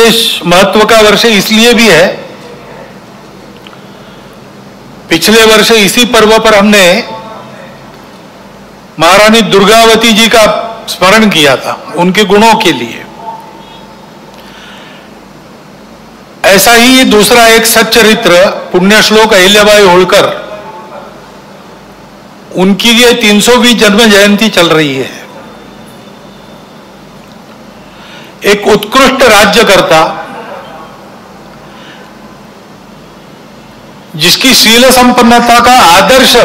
विशेष महत्व का वर्ष इसलिए भी है, पिछले वर्ष इसी पर्व पर हमने महारानी दुर्गावती जी का स्मरण किया था, उनके गुणों के लिए। ऐसा ही दूसरा एक सच्चरित्र पुण्यश्लोक अहिल्याबाई होळकर, उनकी ये 300वीं जन्म जयंती चल रही है। एक उत्कृष्ट राज्यकर्ता जिसकी शील संपन्नता का आदर्श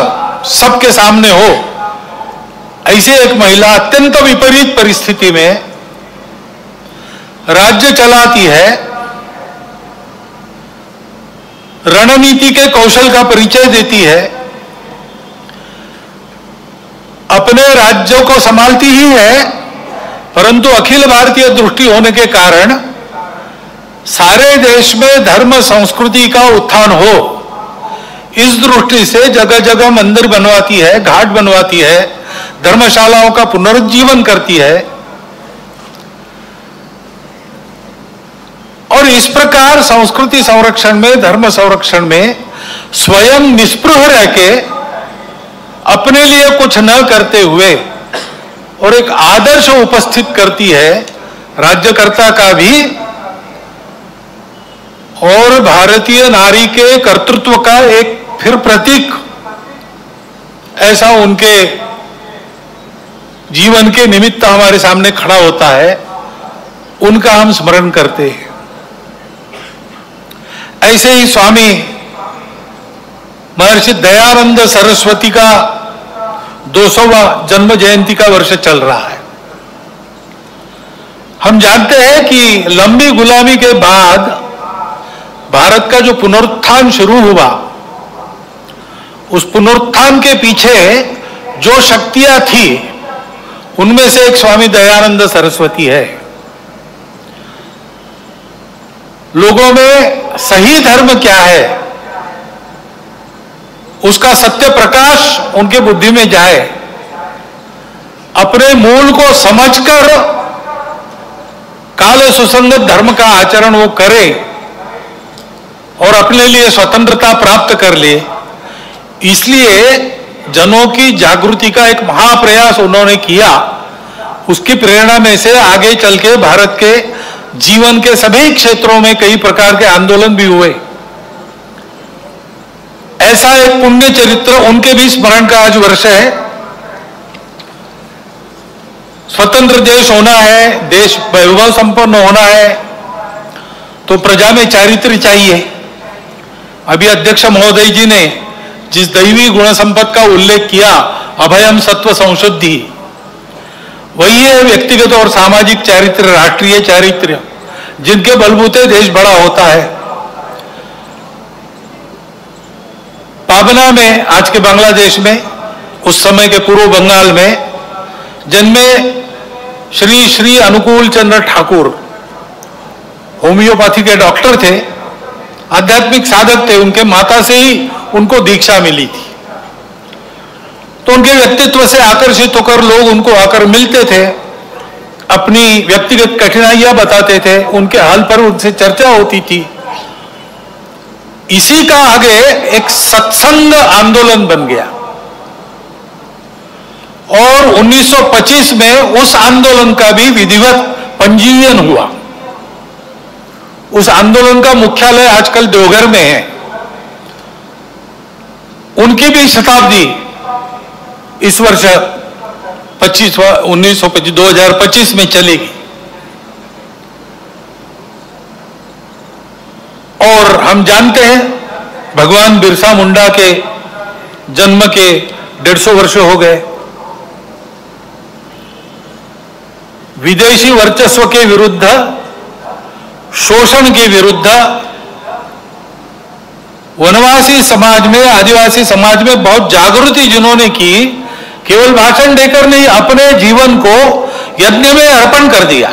सबके सामने हो, ऐसे एक महिला अत्यंत विपरीत परिस्थिति में राज्य चलाती है, रणनीति के कौशल का परिचय देती है, अपने राज्यों को संभालती ही है, परंतु अखिल भारतीय दृष्टि होने के कारण सारे देश में धर्म संस्कृति का उत्थान हो, इस दृष्टि से जगह जगह मंदिर बनवाती है, घाट बनवाती है, धर्मशालाओं का पुनरुज्जीवन करती है। और इस प्रकार संस्कृति संरक्षण में, धर्म संरक्षण में स्वयं निष्पृह रह के अपने लिए कुछ न करते हुए और एक आदर्श उपस्थित करती है राज्यकर्ता का भी, और भारतीय नारी के कर्तृत्व का एक फिर प्रतीक ऐसा उनके जीवन के निमित्त हमारे सामने खड़ा होता है, उनका हम स्मरण करते हैं। ऐसे ही स्वामी महर्षि दयानंद सरस्वती का 200वां जन्म जयंती का वर्ष चल रहा है। हम जानते हैं कि लंबी गुलामी के बाद भारत का जो पुनरुत्थान शुरू हुआ, उस पुनरुत्थान के पीछे जो शक्तियां थी, उनमें से एक स्वामी दयानंद सरस्वती है। लोगों में सही धर्म क्या है, उसका सत्य प्रकाश उनके बुद्धि में जाए, अपने मूल को समझकर काल सुसंगत धर्म का आचरण वो करे और अपने लिए स्वतंत्रता प्राप्त कर ले, इसलिए जनों की जागृति का एक महाप्रयास उन्होंने किया। उसकी प्रेरणा में से आगे चल के भारत के जीवन के सभी क्षेत्रों में कई प्रकार के आंदोलन भी हुए। ऐसा एक पुण्य चरित्र, उनके भी स्मरण का आज वर्ष है। स्वतंत्र देश होना है, देश वैभव संपन्न होना है, तो प्रजा में चारित्र चाहिए। अभी अध्यक्ष महोदय जी ने जिस दैवी गुण संपद का उल्लेख किया, अभयम सत्व संशुद्धि, वही है व्यक्तिगत और सामाजिक चारित्र, राष्ट्रीय चारित्र, जिनके बलबूते देश बड़ा होता है। पाबना में, आज के बांग्लादेश में, उस समय के पूर्व बंगाल में जन्मे श्री श्री अनुकूल चंद्र ठाकुर होम्योपैथी के डॉक्टर थे, आध्यात्मिक साधक थे। उनके माता से ही उनको दीक्षा मिली थी, तो उनके व्यक्तित्व से आकर्षित होकर लोग उनको आकर मिलते थे, अपनी व्यक्तिगत कठिनाइयां बताते थे, उनके हाल पर उनसे चर्चा होती थी। इसी का आगे एक सत्संग आंदोलन बन गया और 1925 में उस आंदोलन का भी विधिवत पंजीयन हुआ। उस आंदोलन का मुख्यालय आजकल देवघर में है। उनकी भी शताब्दी इस वर्ष 2025 में चलेगी। और हम जानते हैं भगवान बिरसा मुंडा के जन्म के 150 वर्ष हो गए। विदेशी वर्चस्व के विरुद्ध, शोषण के विरुद्ध वनवासी समाज में, आदिवासी समाज में बहुत जागृति जिन्होंने की, केवल भाषण देकर नहीं, अपने जीवन को यज्ञ में अर्पण कर दिया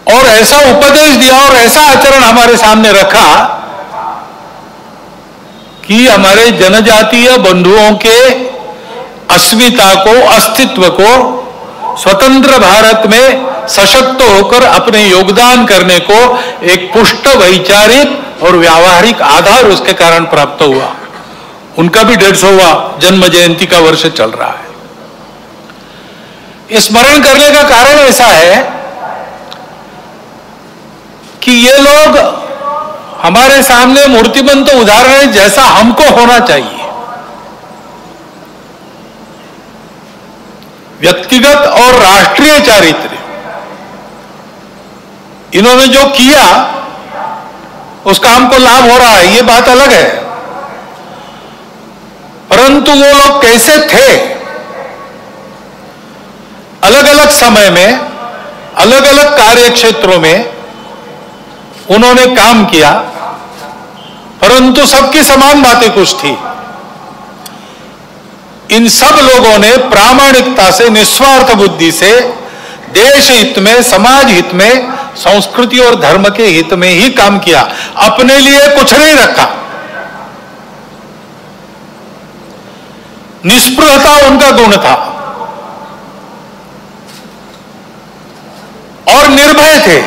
और ऐसा उपदेश दिया और ऐसा आचरण हमारे सामने रखा कि हमारे जनजातीय बंधुओं के अस्मिता को, अस्तित्व को स्वतंत्र भारत में सशक्त होकर अपने योगदान करने को एक पुष्ट वैचारिक और व्यावहारिक आधार उसके कारण प्राप्त हुआ। उनका भी 150वां जन्म जयंती का वर्ष चल रहा है। स्मरण करने का कारण ऐसा है कि ये लोग हमारे सामने मूर्तिमंत उदाहरण है जैसा हमको होना चाहिए। व्यक्तिगत और राष्ट्रीय चारित्र्य इन्होंने जो किया उसका हमको लाभ हो रहा है, ये बात अलग है। परंतु वो लोग कैसे थे, अलग अलग समय में अलग अलग कार्य क्षेत्रों में उन्होंने काम किया, परंतु सबकी समान बातें कुछ थी। इन सब लोगों ने प्रामाणिकता से, निस्वार्थ बुद्धि से देश हित में, समाज हित में, संस्कृति और धर्म के हित में ही काम किया, अपने लिए कुछ नहीं रखा। निष्पृहता उनका गुण था और निर्भय थे,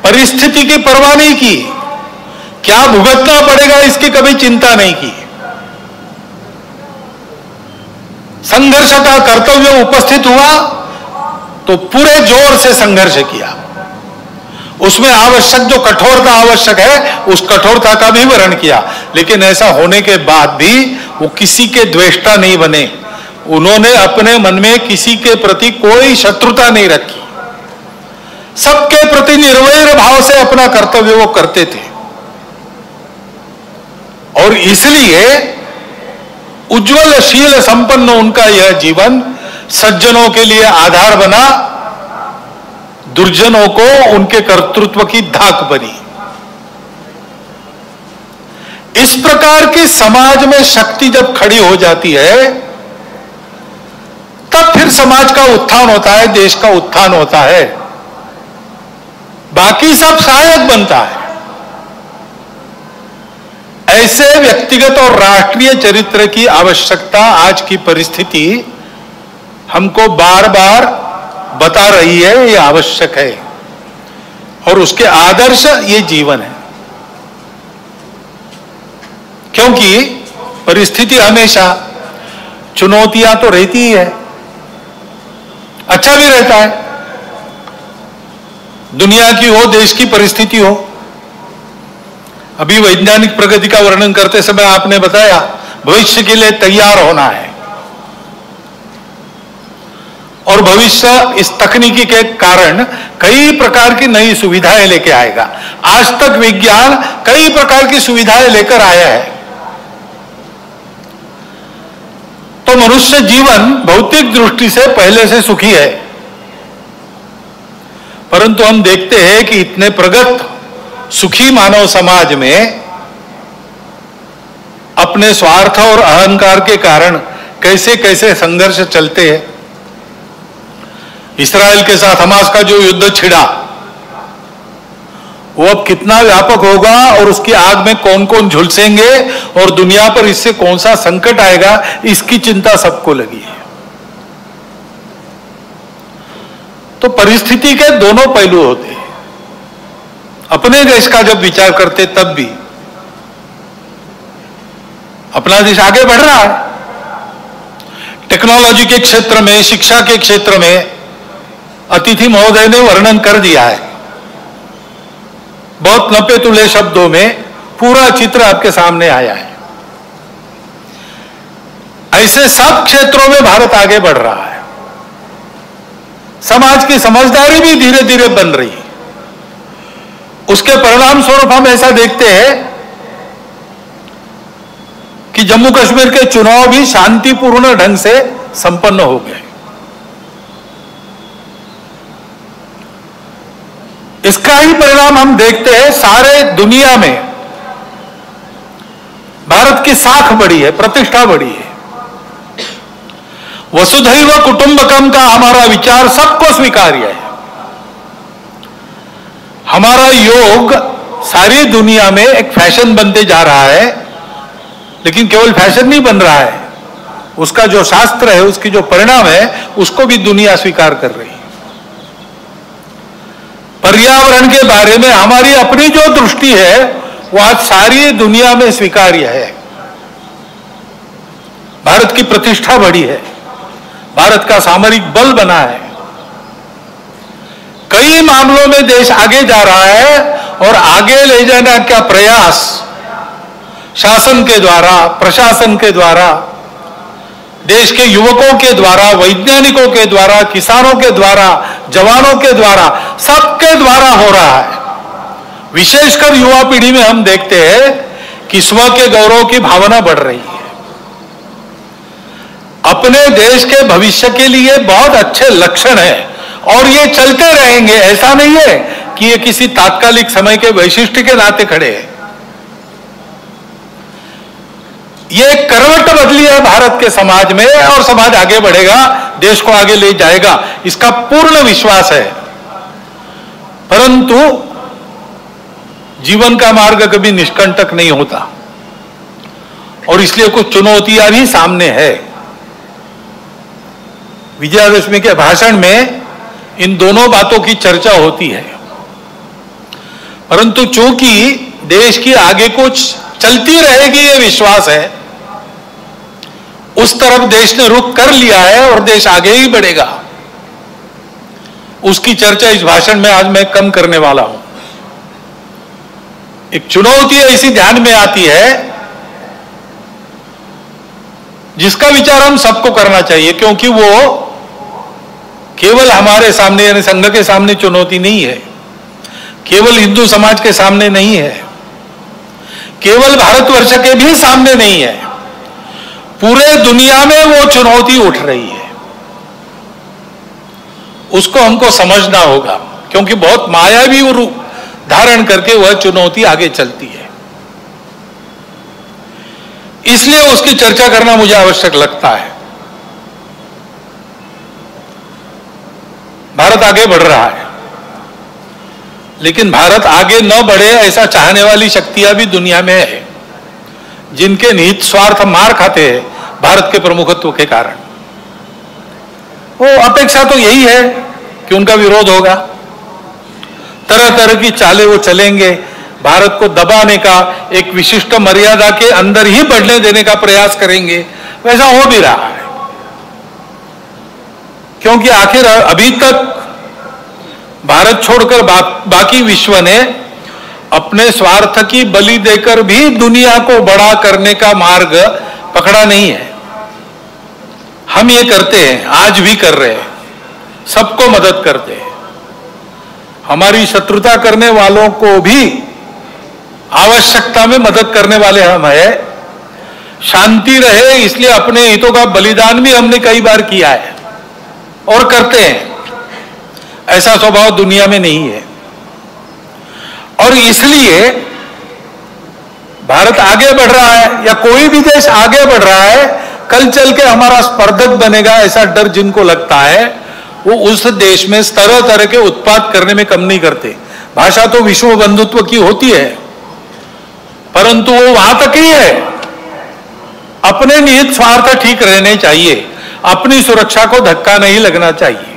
परिस्थिति की परवाह नहीं की, क्या भुगतना पड़ेगा इसकी कभी चिंता नहीं की। संघर्ष का कर्तव्य उपस्थित हुआ तो पूरे जोर से संघर्ष किया, उसमें आवश्यक जो कठोरता आवश्यक है उस कठोरता का भी वर्ण किया। लेकिन ऐसा होने के बाद भी वो किसी के द्वेष्टा नहीं बने, उन्होंने अपने मन में किसी के प्रति कोई शत्रुता नहीं रखी, सबके प्रति निर्वैर भाव से अपना कर्तव्य वो करते थे। और इसलिए उज्ज्वलशील संपन्न उनका यह जीवन सज्जनों के लिए आधार बना, दुर्जनों को उनके कर्तृत्व की धाक बनी। इस प्रकार की समाज में शक्ति जब खड़ी हो जाती है तब फिर समाज का उत्थान होता है, देश का उत्थान होता है, बाकी सब सहायक बनता है। ऐसे व्यक्तिगत और राष्ट्रीय चरित्र की आवश्यकता आज की परिस्थिति हमको बार बार बता रही है, ये आवश्यक है और उसके आदर्श ये जीवन है। क्योंकि परिस्थिति हमेशा चुनौतियां तो रहती ही है, अच्छा भी रहता है, दुनिया की हो, देश की परिस्थिति हो। अभी वैज्ञानिक प्रगति का वर्णन करते समय आपने बताया भविष्य के लिए तैयार होना है और भविष्य इस तकनीकी के कारण कई प्रकार की नई सुविधाएं लेके आएगा। आज तक विज्ञान कई प्रकार की सुविधाएं लेकर आया है, तो मनुष्य जीवन भौतिक दृष्टि से पहले से सुखी है। परंतु हम देखते हैं कि इतने प्रगत सुखी मानव समाज में अपने स्वार्थ और अहंकार के कारण कैसे कैसे संघर्ष चलते हैं। इस्राएल के साथ हमास का जो युद्ध छिड़ा वो अब कितना व्यापक होगा और उसकी आग में कौन कौन झुलसेंगे और दुनिया पर इससे कौन सा संकट आएगा, इसकी चिंता सबको लगी है। तो परिस्थिति के दोनों पहलू होते हैं। अपने देश का जब विचार करते तब भी अपना देश आगे बढ़ रहा है, टेक्नोलॉजी के क्षेत्र में, शिक्षा के क्षेत्र में अतिथि महोदय ने वर्णन कर दिया है, बहुत नपे तुले शब्दों में पूरा चित्र आपके सामने आया है। ऐसे सब क्षेत्रों में भारत आगे बढ़ रहा है, समाज की समझदारी भी धीरे धीरे बन रही है। उसके परिणाम स्वरूप हम ऐसा देखते हैं कि जम्मू कश्मीर के चुनाव भी शांतिपूर्ण ढंग से संपन्न हो गए। इसका ही परिणाम हम देखते हैं सारे दुनिया में भारत की साख बढ़ी है, प्रतिष्ठा बढ़ी है। वसुधैव कुटुंबकम का हमारा विचार सबको स्वीकार्य है। हमारा योग सारी दुनिया में एक फैशन बनते जा रहा है, लेकिन केवल फैशन नहीं बन रहा है, उसका जो शास्त्र है, उसकी जो परिणाम है, उसको भी दुनिया स्वीकार कर रही है। पर्यावरण के बारे में हमारी अपनी जो दृष्टि है वो आज सारी दुनिया में स्वीकार्य है। भारत की प्रतिष्ठा बढ़ी है, भारत का सामरिक बल बना है, कई मामलों में देश आगे जा रहा है और आगे ले जाने का प्रयास शासन के द्वारा, प्रशासन के द्वारा, देश के युवकों के द्वारा, वैज्ञानिकों के द्वारा, किसानों के द्वारा, जवानों के द्वारा, सबके द्वारा हो रहा है। विशेषकर युवा पीढ़ी में हम देखते हैं कि स्व के गौरव की भावना बढ़ रही है। अपने देश के भविष्य के लिए बहुत अच्छे लक्षण है और ये चलते रहेंगे। ऐसा नहीं है कि ये किसी तात्कालिक समय के वैशिष्ट्य के नाते खड़े हैं। ये करवट बदली है भारत के समाज में और समाज आगे बढ़ेगा, देश को आगे ले जाएगा, इसका पूर्ण विश्वास है। परंतु जीवन का मार्ग कभी निष्कंटक नहीं होता और इसलिए कुछ चुनौतियां भी सामने है। विजयादशमी के भाषण में इन दोनों बातों की चर्चा होती है, परंतु चूंकि देश की आगे कुछ चलती रहेगी ये विश्वास है, उस तरफ देश ने रुख कर लिया है और देश आगे ही बढ़ेगा। उसकी चर्चा इस भाषण में आज मैं कम करने वाला हूं। एक चुनौती ऐसी ध्यान में आती है जिसका विचार हम सबको करना चाहिए, क्योंकि वो केवल हमारे सामने यानी संघ के सामने चुनौती नहीं है, केवल हिंदू समाज के सामने नहीं है, केवल भारतवर्ष के भी सामने नहीं है, पूरे दुनिया में वो चुनौती उठ रही है। उसको हमको समझना होगा, क्योंकि बहुत मायावी रूप धारण करके वह चुनौती आगे चलती है। इसलिए उसकी चर्चा करना मुझे आवश्यक लगता है। भारत आगे बढ़ रहा है, लेकिन भारत आगे न बढ़े ऐसा चाहने वाली शक्तियां भी दुनिया में है, जिनके निहित स्वार्थ मार खाते हैं भारत के प्रमुखत्व के कारण। वो अपेक्षा तो यही है कि उनका विरोध होगा, तरह तरह की चालें वो चलेंगे, भारत को दबाने का, एक विशिष्ट मर्यादा के अंदर ही बढ़ने देने का प्रयास करेंगे। वैसा हो भी रहा है, क्योंकि आखिर अभी तक भारत छोड़कर बाकी विश्व ने अपने स्वार्थ की बलि देकर भी दुनिया को बड़ा करने का मार्ग पकड़ा नहीं है। हम ये करते हैं, आज भी कर रहे हैं, सबको मदद करते हैं। हमारी शत्रुता करने वालों को भी आवश्यकता में मदद करने वाले हम हैं। शांति रहे इसलिए अपने हितों का बलिदान भी हमने कई बार किया है और करते हैं। ऐसा स्वभाव दुनिया में नहीं है और इसलिए भारत आगे बढ़ रहा है या कोई भी देश आगे बढ़ रहा है, कल चल के हमारा स्पर्धक बनेगा ऐसा डर जिनको लगता है, वो उस देश में तरह तरह के उत्पाद करने में कम नहीं करते। भाषा तो विश्व बंधुत्व की होती है, परंतु वो वहां तक ही है। अपने निहित स्वार्थ ठीक रहने चाहिए, अपनी सुरक्षा को धक्का नहीं लगना चाहिए।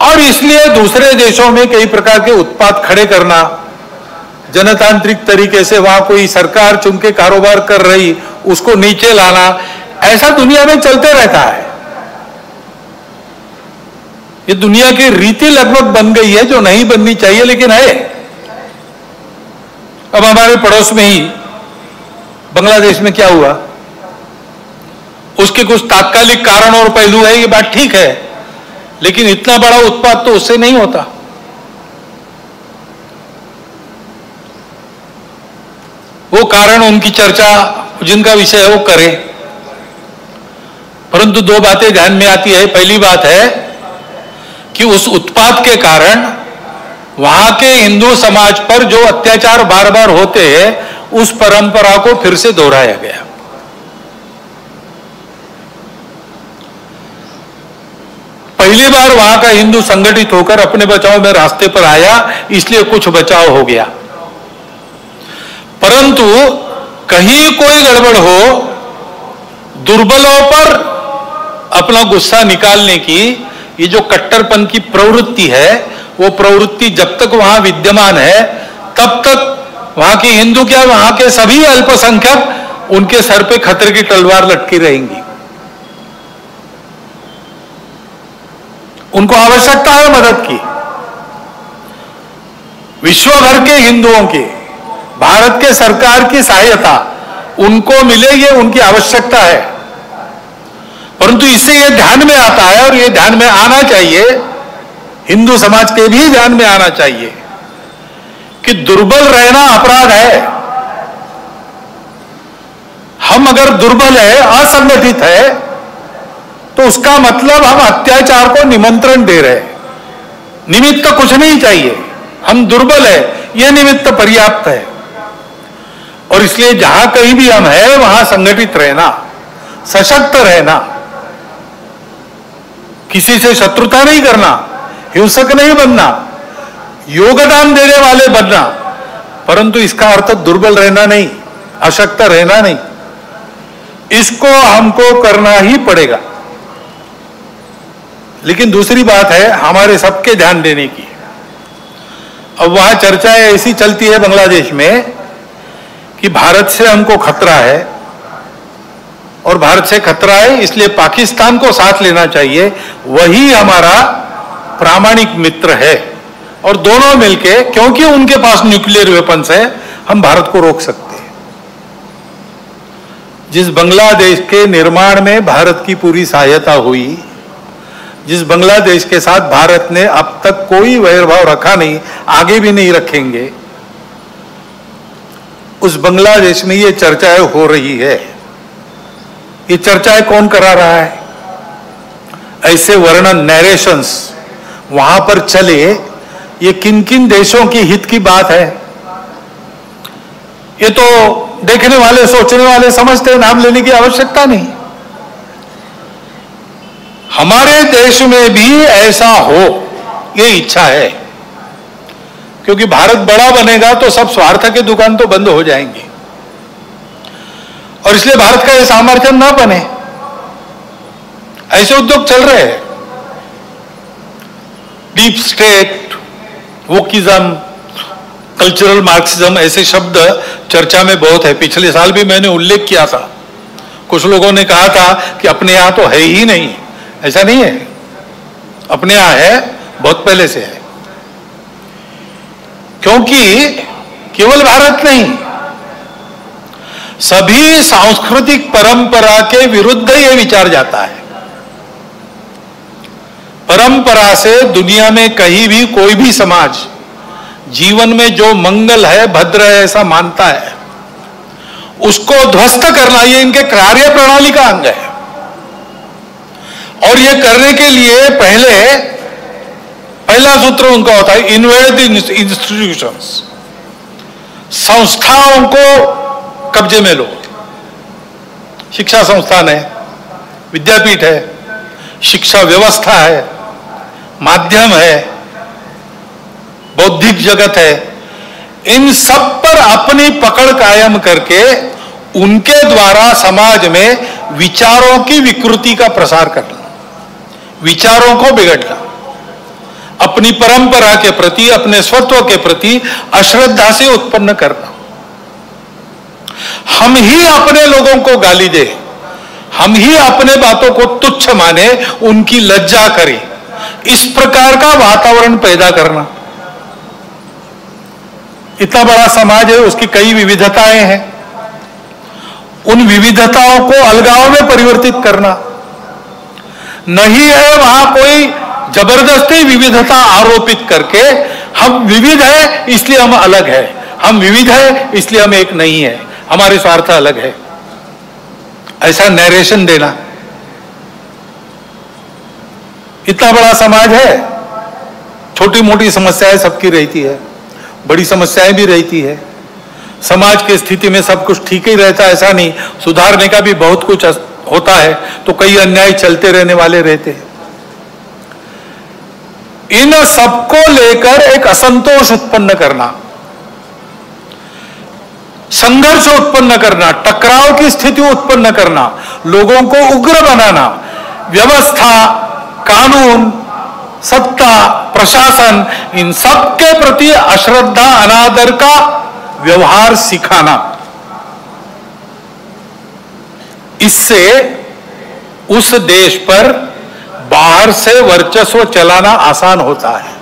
और इसलिए दूसरे देशों में कई प्रकार के उत्पाद खड़े करना, जनतांत्रिक तरीके से वहां कोई सरकार चुन के कारोबार कर रही उसको नीचे लाना, ऐसा दुनिया में चलते रहता है। ये दुनिया की रीति लगभग बन गई है, जो नहीं बननी चाहिए लेकिन है। अब हमारे पड़ोस में ही बांग्लादेश में क्या हुआ, उसके कुछ तात्कालिक कारण और पहलू है, ये बात ठीक है, लेकिन इतना बड़ा उत्पाद तो उससे नहीं होता। वो कारण उनकी चर्चा जिनका विषय है वो करें, परंतु दो बातें ध्यान में आती है। पहली बात है कि उस उत्पाद के कारण वहां के हिंदू समाज पर जो अत्याचार बार बार होते हैं, उस परंपरा को फिर से दोहराया गया। पहली बार वहां का हिंदू संगठित होकर अपने बचाव में रास्ते पर आया, इसलिए कुछ बचाव हो गया। परंतु कहीं कोई गड़बड़ हो, दुर्बलों पर अपना गुस्सा निकालने की ये जो कट्टरपन की प्रवृत्ति है, वो प्रवृत्ति जब तक वहां विद्यमान है तब तक वहां की हिंदू क्या वहां के सभी अल्पसंख्यक उनके सर पे खतरे की तलवार लटकी रहेंगी। उनको आवश्यकता है मदद की। विश्व भर के हिंदुओं की भारत के सरकार की सहायता उनको मिले, ये उनकी आवश्यकता है। परंतु इससे ये ध्यान में आता है और ये ध्यान में आना चाहिए, हिंदू समाज के भी ध्यान में आना चाहिए कि दुर्बल रहना अपराध है। हम अगर दुर्बल है, असंगठित है, तो उसका मतलब हम अत्याचार को निमंत्रण दे रहे हैं। निमित्त कुछ नहीं चाहिए, हम दुर्बल है, यह निमित्त पर्याप्त है। और इसलिए जहां कहीं भी हम हैं वहां संगठित रहना, सशक्त रहना, किसी से शत्रुता नहीं करना, हिंसक नहीं बनना, योगदान देने वाले बनना, परंतु इसका अर्थ दुर्बल रहना नहीं, अशक्त रहना नहीं। इसको हमको करना ही पड़ेगा। लेकिन दूसरी बात है हमारे सबके ध्यान देने की। अब वहां चर्चाएं ऐसी चलती है बांग्लादेश में कि भारत से हमको खतरा है और भारत से खतरा है इसलिए पाकिस्तान को साथ लेना चाहिए, वही हमारा प्रामाणिक मित्र है। और दोनों मिलके, क्योंकि उनके पास न्यूक्लियर वेपन्स है, हम भारत को रोक सकते हैं। जिस बांग्लादेश के निर्माण में भारत की पूरी सहायता हुई, जिस बांग्लादेश के साथ भारत ने अब तक कोई वैरभाव रखा नहीं, आगे भी नहीं रखेंगे, उस बांग्लादेश में ये चर्चाएं हो रही है। ये चर्चाएं कौन करा रहा है? ऐसे वर्णन, नैरेशंस वहां पर चले, ये किन किन देशों की हित की बात है? ये तो देखने वाले, सोचने वाले समझते हैं, नाम लेने की आवश्यकता नहीं। हमारे देश में भी ऐसा हो, ये इच्छा है, क्योंकि भारत बड़ा बनेगा तो सब स्वार्थ की दुकान तो बंद हो जाएंगी और इसलिए भारत का ये सामर्थ्य ना बने। ऐसे उद्योग चल रहे हैं। Deep state, wokeism, cultural Marxism, ऐसे शब्द चर्चा में बहुत है। पिछले साल भी मैंने उल्लेख किया था। कुछ लोगों ने कहा था कि अपने यहां तो है ही नहीं। ऐसा नहीं है, अपने यहां है, बहुत पहले से है। क्योंकि केवल भारत नहीं, सभी सांस्कृतिक परंपरा के विरुद्ध यह विचार जाता है। परंपरा से दुनिया में कहीं भी कोई भी समाज जीवन में जो मंगल है, भद्र है, ऐसा मानता है, उसको ध्वस्त करना ये इनके कार्य प्रणाली का अंग है। और ये करने के लिए पहला सूत्र उनका होता है, इन्वेड द इंस्टीट्यूशंस, संस्थाओं को कब्जे में लो। शिक्षा संस्थान है, विद्यापीठ है, शिक्षा व्यवस्था है, माध्यम है, बौद्धिक जगत है, इन सब पर अपनी पकड़ कायम करके उनके द्वारा समाज में विचारों की विकृति का प्रसार करना, विचारों को बिगड़ना, अपनी परंपरा के प्रति, अपने स्वत्व के प्रति अश्रद्धा से उत्पन्न करना। हम ही अपने लोगों को गाली दे, हम ही अपने बातों को तुच्छ माने, उनकी लज्जा करें, इस प्रकार का वातावरण पैदा करना। इतना बड़ा समाज है, उसकी कई विविधताएं हैं, उन विविधताओं को अलगाव में परिवर्तित करना नहीं है। वहां कोई जबरदस्ती विविधता आरोपित करके हम विविध है इसलिए हम अलग है, हम विविध है इसलिए हम एक नहीं है, हमारे स्वार्थ अलग है, ऐसा नैरेशन देना। इतना बड़ा समाज है, छोटी मोटी समस्याएं सबकी रहती है, बड़ी समस्याएं भी रहती है। समाज की स्थिति में सब कुछ ठीक ही रहता है ऐसा नहीं, सुधारने का भी बहुत कुछ होता है, तो कई अन्याय चलते रहने वाले रहते हैं। इन सबको लेकर एक असंतोष उत्पन्न करना, संघर्ष उत्पन्न करना, टकराव की स्थिति उत्पन्न करना, लोगों को उग्र बनाना, व्यवस्था, कानून, सत्ता, प्रशासन, इन सब के प्रति अश्रद्धा, अनादर का व्यवहार सिखाना, इससे उस देश पर बाहर से वर्चस्व चलाना आसान होता है।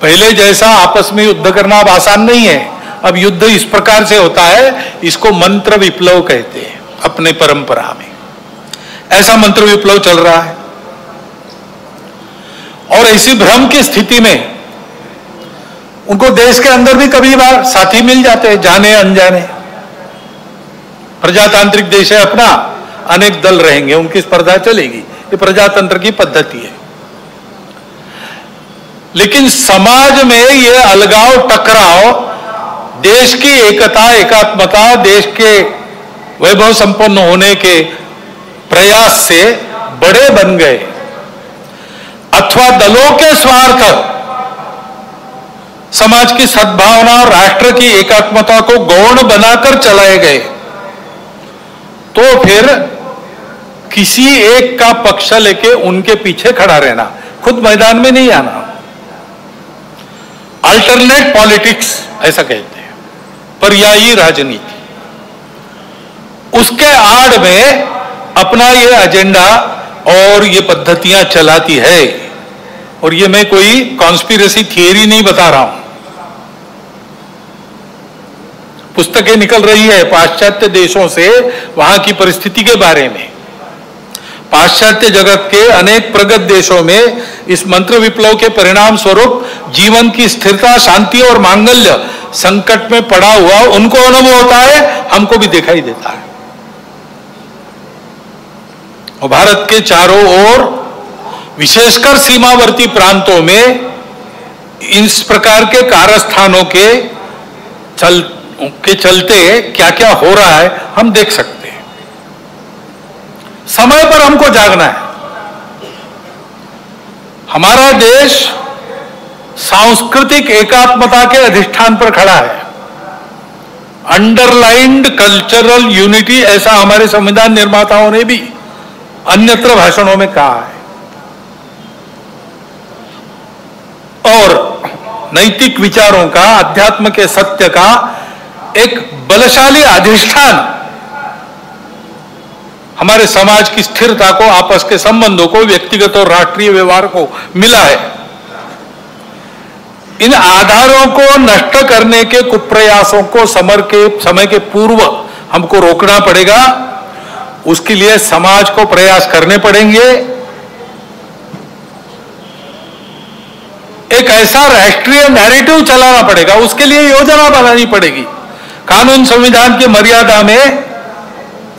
पहले जैसा आपस में युद्ध करना अब आसान नहीं है। अब युद्ध इस प्रकार से होता है, इसको मंत्र विप्लव कहते हैं अपने परंपरा में। ऐसा मंत्र विप्लव चल रहा है और ऐसी भ्रम की स्थिति में उनको देश के अंदर भी कभी बार साथी मिल जाते हैं, जाने अनजाने। प्रजातांत्रिक देश है अपना, अनेक दल रहेंगे, उनकी स्पर्धा चलेगी, ये प्रजातंत्र की पद्धति है। लेकिन समाज में ये अलगाव, टकराव देश की एकता, एकात्मता, देश के वैभव संपन्न होने के प्रयास से बड़े बन गए, अथवा दलों के स्वार्थ समाज की सद्भावना और राष्ट्र की एकात्मता को गौण बनाकर चलाए गए, तो फिर किसी एक का पक्ष लेके उनके पीछे खड़ा रहना, खुद मैदान में नहीं आना, अल्टरनेट पॉलिटिक्स ऐसा कहते हैं, पर्यायी राजनीति, उसके आड़ में अपना ये एजेंडा और ये पद्धतियां चलाती है। और ये मैं कोई कॉन्स्पिरेसी थियरी नहीं बता रहा हूं, पुस्तकें निकल रही है पाश्चात्य देशों से वहां की परिस्थिति के बारे में। पाश्चात्य जगत के अनेक प्रगत देशों में इस मंत्र विप्लव के परिणाम स्वरूप जीवन की स्थिरता, शांति और मांगल्य संकट में पड़ा हुआ उनको अनुभव होता है, हमको भी दिखाई देता है। और भारत के चारों ओर, विशेषकर सीमावर्ती प्रांतों में इस प्रकार के कारस्थानों के चलते क्या क्या हो रहा है हम देख सकते हैं। समय पर हमको जागना है। हमारा देश सांस्कृतिक एकात्मता के अधिष्ठान पर खड़ा है। अंडरलाइंड कल्चरल यूनिटी, ऐसा हमारे संविधान निर्माताओं ने भी अन्यत्र भाषणों में कहा है। और नैतिक विचारों का, अध्यात्म के सत्य का एक बलशाली अधिष्ठान हमारे समाज की स्थिरता को, आपस के संबंधों को, व्यक्तिगत और राष्ट्रीय व्यवहार को मिला है। इन आधारों को नष्ट करने के कुप्रयासों को समय के पूर्व हमको रोकना पड़ेगा। उसके लिए समाज को प्रयास करने पड़ेंगे। एक ऐसा राष्ट्रीय नैरेटिव चलाना पड़ेगा, उसके लिए योजना बनानी पड़ेगी। कानून संविधान की मर्यादा में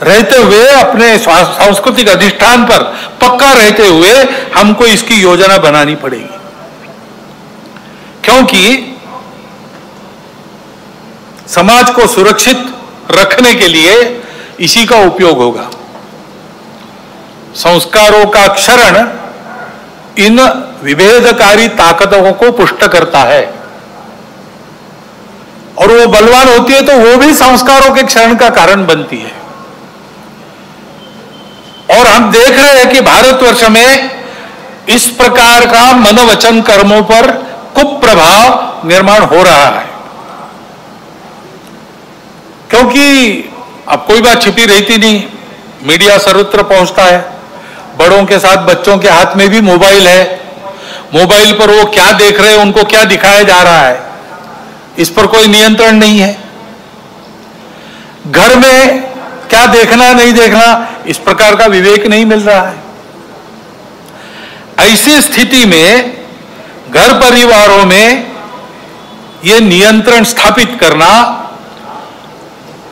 रहते हुए, अपने सांस्कृतिक अधिष्ठान पर पक्का रहते हुए हमको इसकी योजना बनानी पड़ेगी, क्योंकि समाज को सुरक्षित रखने के लिए इसी का उपयोग होगा। संस्कारों का क्षरण इन विभेदकारी ताकतों को पुष्ट करता है, और वो बलवान होती है तो वो भी संस्कारों के क्षरण का कारण बनती है। और हम देख रहे हैं कि भारतवर्ष में इस प्रकार का मन वचन कर्मों पर कुप्रभाव निर्माण हो रहा है, क्योंकि अब कोई बात छिपी रहती नहीं, मीडिया सर्वत्र पहुंचता है। बड़ों के साथ बच्चों के हाथ में भी मोबाइल है। मोबाइल पर वो क्या देख रहे हैं, उनको क्या दिखाया जा रहा है, इस पर कोई नियंत्रण नहीं है। घर में क्या देखना नहीं देखना, इस प्रकार का विवेक नहीं मिल रहा है। ऐसी स्थिति में घर परिवारों में ये नियंत्रण स्थापित करना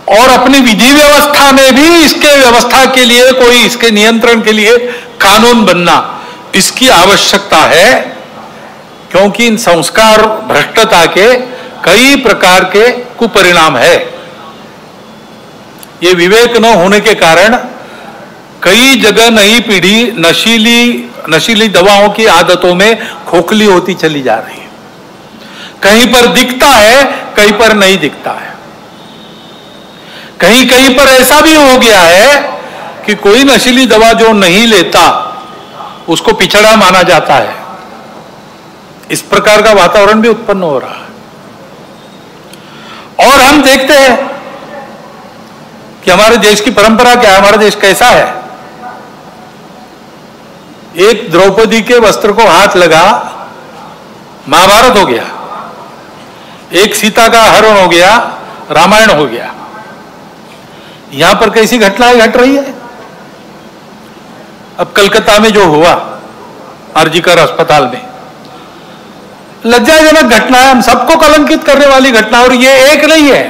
और अपनी विधि व्यवस्था में भी इसके व्यवस्था के लिए, कोई इसके नियंत्रण के लिए कानून बनना, इसकी आवश्यकता है। क्योंकि इन संस्कार भ्रष्टता के कई प्रकार के कुपरिणाम है। ये विवेक न होने के कारण कई जगह नई पीढ़ी नशीली दवाओं की आदतों में खोखली होती चली जा रही है। कहीं पर दिखता है, कहीं पर नहीं दिखता है। कहीं कहीं पर ऐसा भी हो गया है कि कोई नशीली दवा जो नहीं लेता उसको पिछड़ा माना जाता है। इस प्रकार का वातावरण भी उत्पन्न हो रहा है। और हम देखते हैं कि हमारे देश की परंपरा क्या है, हमारा देश कैसा है। एक द्रौपदी के वस्त्र को हाथ लगा, महाभारत हो गया। एक सीता का हरण हो गया, रामायण हो गया। यहां पर कैसी घटनाएं घट रही है। अब कलकत्ता में जो हुआ आरजीकर अस्पताल में, लज्जाजनक घटना है, हम सबको कलंकित करने वाली घटना। और ये एक नहीं है,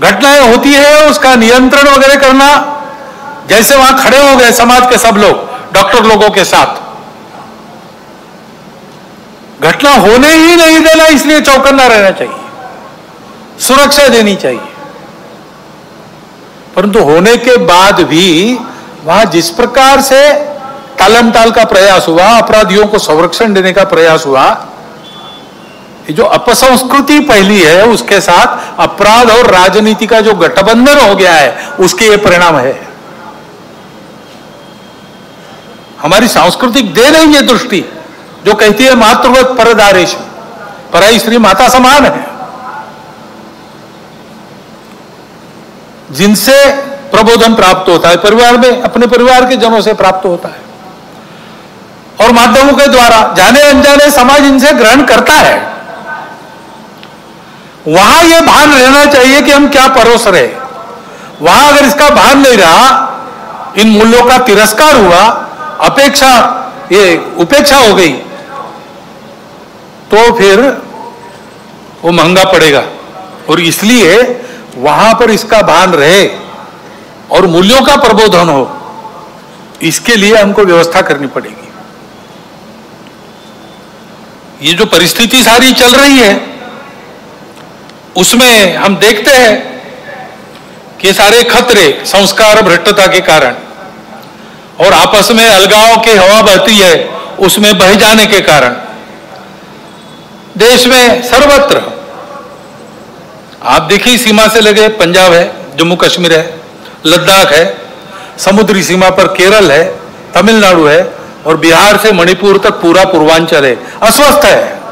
घटनाएं होती है, उसका नियंत्रण वगैरह करना। जैसे वहां खड़े हो गए समाज के सब लोग डॉक्टर लोगों के साथ, घटना होने ही नहीं देना, इसलिए चौकन्ना रहना चाहिए, सुरक्षा देनी चाहिए। परंतु होने के बाद भी वहां जिस प्रकार से टालमटाल का प्रयास हुआ, अपराधियों को संरक्षण देने का प्रयास हुआ, ये जो अपसंस्कृति फैली है, उसके साथ अपराध और राजनीति का जो गठबंधन हो गया है, उसके ये परिणाम है। हमारी सांस्कृतिक देन है ये दृष्टि जो कहती है मातृवत परदारेश, पराई स्त्री माता समान है, जिनसे प्रबोधन प्राप्त होता है परिवार में, अपने परिवार के जनों से प्राप्त होता है, और माध्यमों के द्वारा जाने अनजाने समाज इनसे ग्रहण करता है। वहां यह भान रहना चाहिए कि हम क्या परोस रहे। वहां अगर इसका भान नहीं रहा, इन मूल्यों का तिरस्कार हुआ, उपेक्षा हो गई, तो फिर वो महंगा पड़ेगा। और इसलिए वहां पर इसका भान रहे और मूल्यों का प्रबोधन हो, इसके लिए हमको व्यवस्था करनी पड़ेगी। ये जो परिस्थिति सारी चल रही है, उसमें हम देखते हैं कि सारे खतरे संस्कार भ्रष्टता के कारण और आपस में अलगाव की हवा बहती है, उसमें बह जाने के कारण देश में सर्वत्र आप देखिए, सीमा से लगे पंजाब है, जम्मू कश्मीर है, लद्दाख है, समुद्री सीमा पर केरल है, तमिलनाडु है, और बिहार से मणिपुर तक पूरा पूर्वांचल है, अस्वस्थ है।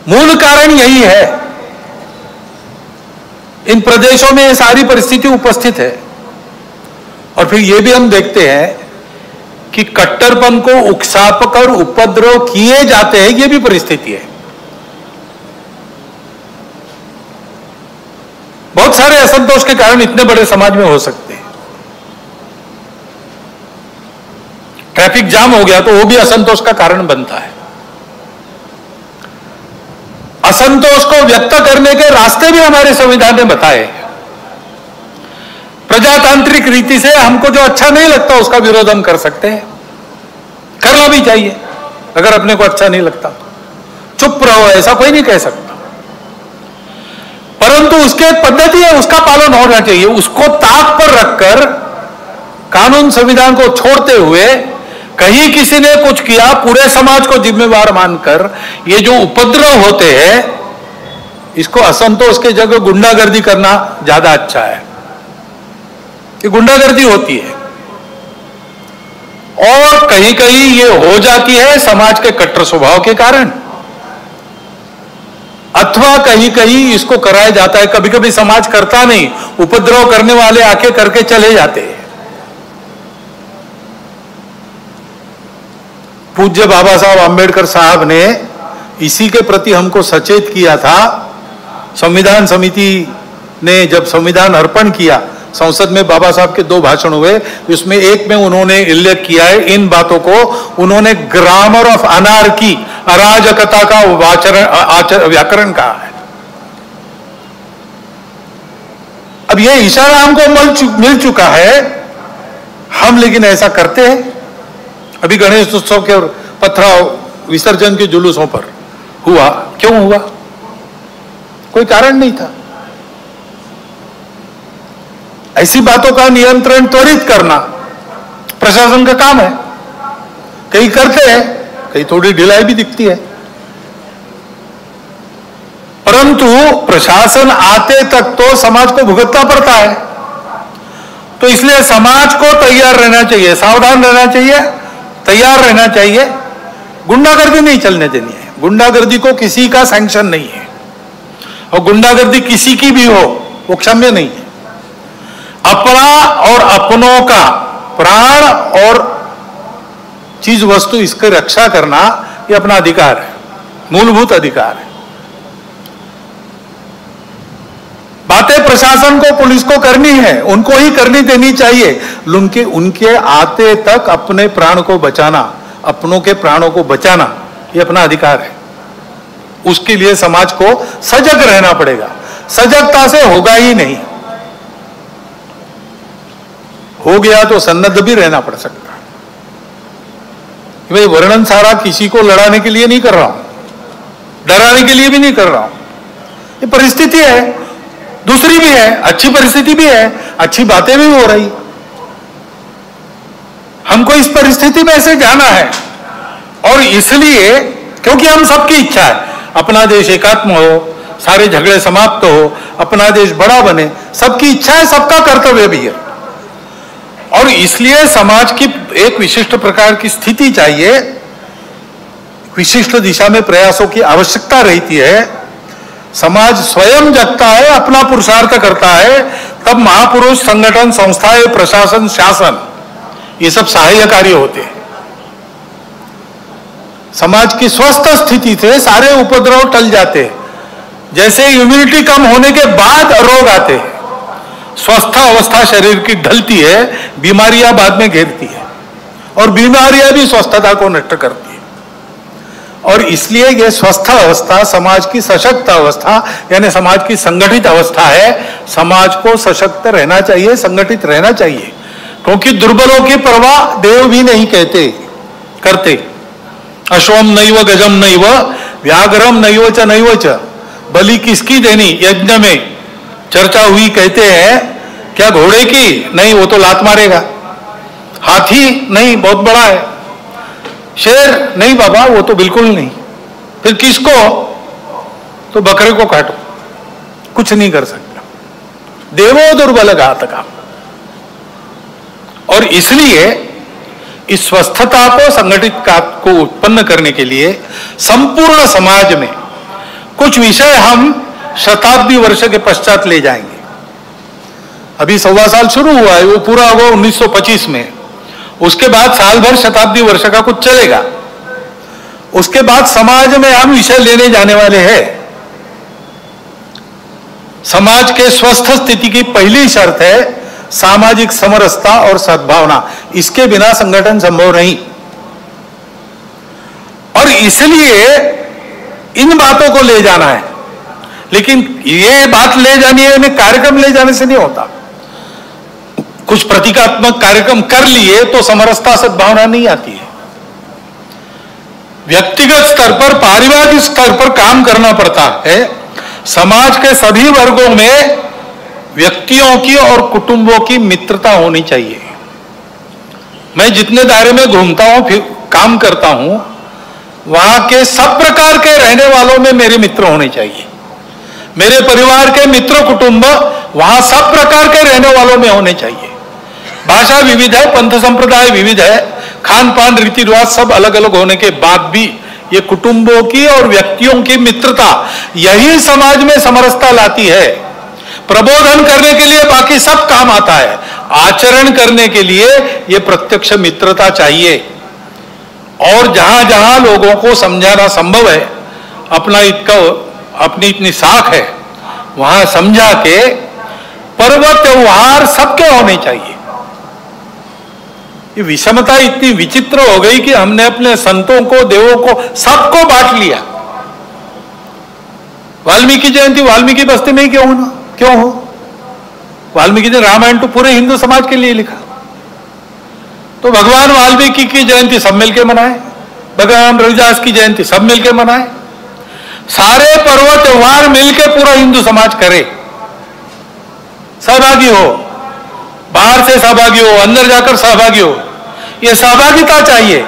मूल कारण यही है, इन प्रदेशों में ये सारी परिस्थिति उपस्थित है। और फिर ये भी हम देखते हैं कि कट्टरपन को उकसाकर उपद्रव किए जाते हैं, ये भी परिस्थिति है। बहुत सारे असंतोष के कारण इतने बड़े समाज में हो सकते हैं। ट्रैफिक जाम हो गया तो वो भी असंतोष का कारण बनता है। असंतोष को व्यक्त करने के रास्ते भी हमारे संविधान ने बताए। प्रजातांत्रिक रीति से हमको जो अच्छा नहीं लगता उसका विरोध हम कर सकते हैं, करना भी चाहिए। अगर अपने को अच्छा नहीं लगता चुप रहो, ऐसा कोई नहीं कह सकता, परंतु उसकी एक पद्धति है, उसका पालन होना चाहिए। उसको ताक पर रखकर कानून संविधान को छोड़ते हुए कहीं किसी ने कुछ किया, पूरे समाज को जिम्मेवार मानकर ये जो उपद्रव होते हैं, इसको असंतोष के जगह गुंडागर्दी करना ज्यादा अच्छा है। ये गुंडागर्दी होती है और कहीं कहीं ये हो जाती है समाज के कट्टर स्वभाव के कारण, अथवा कहीं कहीं इसको कराया जाता है। कभी कभी समाज करता नहीं, उपद्रव करने वाले आके करके चले जाते हैं। पूज्य बाबा साहब आंबेडकर साहब ने इसी के प्रति हमको सचेत किया था। संविधान समिति ने जब संविधान अर्पण किया, संसद में बाबा साहब के 2 भाषण हुए, उसमें एक में उन्होंने उल्लेख किया है इन बातों को, उन्होंने ग्रामर ऑफ अनार्की, अराजकता का व्याकरण कहा है। अब यह इशारा हमको मिल चुका है, हम लेकिन ऐसा करते हैं। अभी गणेश उत्सव के पथराव विसर्जन के जुलूसों पर हुआ, क्यों हुआ? कोई कारण नहीं था। ऐसी बातों का नियंत्रण त्वरित करना प्रशासन का काम है। कहीं करते हैं, कहीं थोड़ी ढिलाई भी दिखती है। परंतु प्रशासन आते तक तो समाज को भुगतना पड़ता है। तो इसलिए समाज को तैयार रहना चाहिए, सावधान रहना चाहिए, तैयार रहना चाहिए। गुंडागर्दी नहीं चलने देनी है। गुंडागर्दी को किसी का सैंक्शन नहीं है, और गुंडागर्दी किसी की भी हो वो क्षम्य नहीं है। अपना और अपनों का प्राण और चीज वस्तु इसकी रक्षा करना ये अपना अधिकार है, मूलभूत अधिकार है। बातें प्रशासन को, पुलिस को करनी है, उनको ही करनी देनी चाहिए। उनके आते तक अपने प्राण को बचाना, अपनों के प्राणों को बचाना ये अपना अधिकार है। उसके लिए समाज को सजग रहना पड़ेगा। सजगता से होगा ही नहीं, हो गया तो सन्नद्ध भी रहना पड़ सकता है। भाई वर्णन सारा किसी को लड़ाने के लिए नहीं कर रहा हूं, डराने के लिए भी नहीं कर रहा हूं। ये परिस्थिति है, दूसरी भी है, अच्छी परिस्थिति भी है, अच्छी बातें भी हो रही। हमको इस परिस्थिति में से जाना है, और इसलिए क्योंकि हम सबकी इच्छा है अपना देश एकात्म हो, सारे झगड़े समाप्त हो, अपना देश बड़ा बने, सबकी इच्छा है, सबका कर्तव्य भी है। और इसलिए समाज की एक विशिष्ट प्रकार की स्थिति चाहिए, विशिष्ट दिशा में प्रयासों की आवश्यकता रहती है। समाज स्वयं जगता है, अपना पुरुषार्थ करता है, तब महापुरुष, संगठन, संस्थाएं, प्रशासन, शासन ये सब सहायकारी होते हैं। समाज की स्वस्थ स्थिति से सारे उपद्रव टल जाते हैं। जैसे इम्यूनिटी कम होने के बाद रोग आते हैं, स्वस्थ अवस्था शरीर की ढलती है, बीमारियां बाद में घेरती है, और बीमारियां भी स्वस्थता को नष्ट करती है। और इसलिए यह स्वस्थ अवस्था समाज की सशक्त अवस्था, यानी समाज की संगठित अवस्था है। समाज को सशक्त रहना चाहिए, संगठित रहना चाहिए, क्योंकि दुर्बलों की परवाह देव भी नहीं करते। अश्वम नैव गजम नैव व्याघ्रम नैव च बलि किसकी देनी यज्ञ में चर्चा हुई। कहते हैं क्या घोड़े की? नहीं, वो तो लात मारेगा। हाथी? नहीं, बहुत बड़ा है। शेर? नहीं बाबा, वो तो बिल्कुल नहीं। फिर किसको? तो बकरे को काटो, कुछ नहीं कर सकता। देवो दुर्बल घातका। और इसलिए इस स्वस्थता को, संगठित को उत्पन्न करने के लिए संपूर्ण समाज में कुछ विषय हम शताब्दी वर्ष के पश्चात ले जाएंगे। अभी 1.25 साल शुरू हुआ है, वो पूरा हुआ 1925 में। उसके बाद साल भर शताब्दी वर्ष का कुछ चलेगा। उसके बाद समाज में हम विषय लेने जाने वाले हैं। समाज के स्वस्थ स्थिति की पहली शर्त है सामाजिक समरसता और सद्भावना। इसके बिना संगठन संभव नहीं। और इसलिए इन बातों को ले जाना है। लेकिन ये बात ले जानी है, कार्यक्रम ले जाने से नहीं होता। कुछ प्रतीकात्मक कार्यक्रम कर लिए तो समरसता सद्भावना नहीं आती है। व्यक्तिगत स्तर पर, पारिवारिक स्तर पर काम करना पड़ता है। समाज के सभी वर्गों में व्यक्तियों की और कुटुंबों की मित्रता होनी चाहिए। मैं जितने दायरे में घूमता हूं, फिर काम करता हूं, वहां के सब प्रकार के रहने वालों में मेरे मित्र होने चाहिए। मेरे परिवार के मित्र कुटुंब वहां सब प्रकार के रहने वालों में होने चाहिए। भाषा विविध है, पंथ संप्रदाय विविध है, खान पान रीति रिवाज सब अलग अलग होने के बाद भी ये कुटुंबों की और व्यक्तियों की मित्रता, यही समाज में समरसता लाती है। प्रबोधन करने के लिए बाकी सब काम आता है, आचरण करने के लिए ये प्रत्यक्ष मित्रता चाहिए। और जहां जहां लोगों को समझाना संभव है, अपनी इतनी साख है, वहां समझा के पर्व त्योहार सबके होने चाहिए। ये विषमता इतनी विचित्र हो गई कि हमने अपने संतों को, देवों को, सबको बांट लिया। वाल्मीकि जयंती वाल्मीकि बस्ती में ही क्यों हो? वाल्मीकि ने रामायण तो पूरे हिंदू समाज के लिए लिखा। तो भगवान वाल्मीकि की जयंती सब मिलकर मनाए, भगवान रविदास की जयंती सब मिलकर मनाए। सारे पर्व त्योहार मिलकर पूरा हिंदू समाज करे, सहभागी हो, बाहर से सहभागी हो, अंदर जाकर सहभागी हो। ये सहभागिता चाहिए।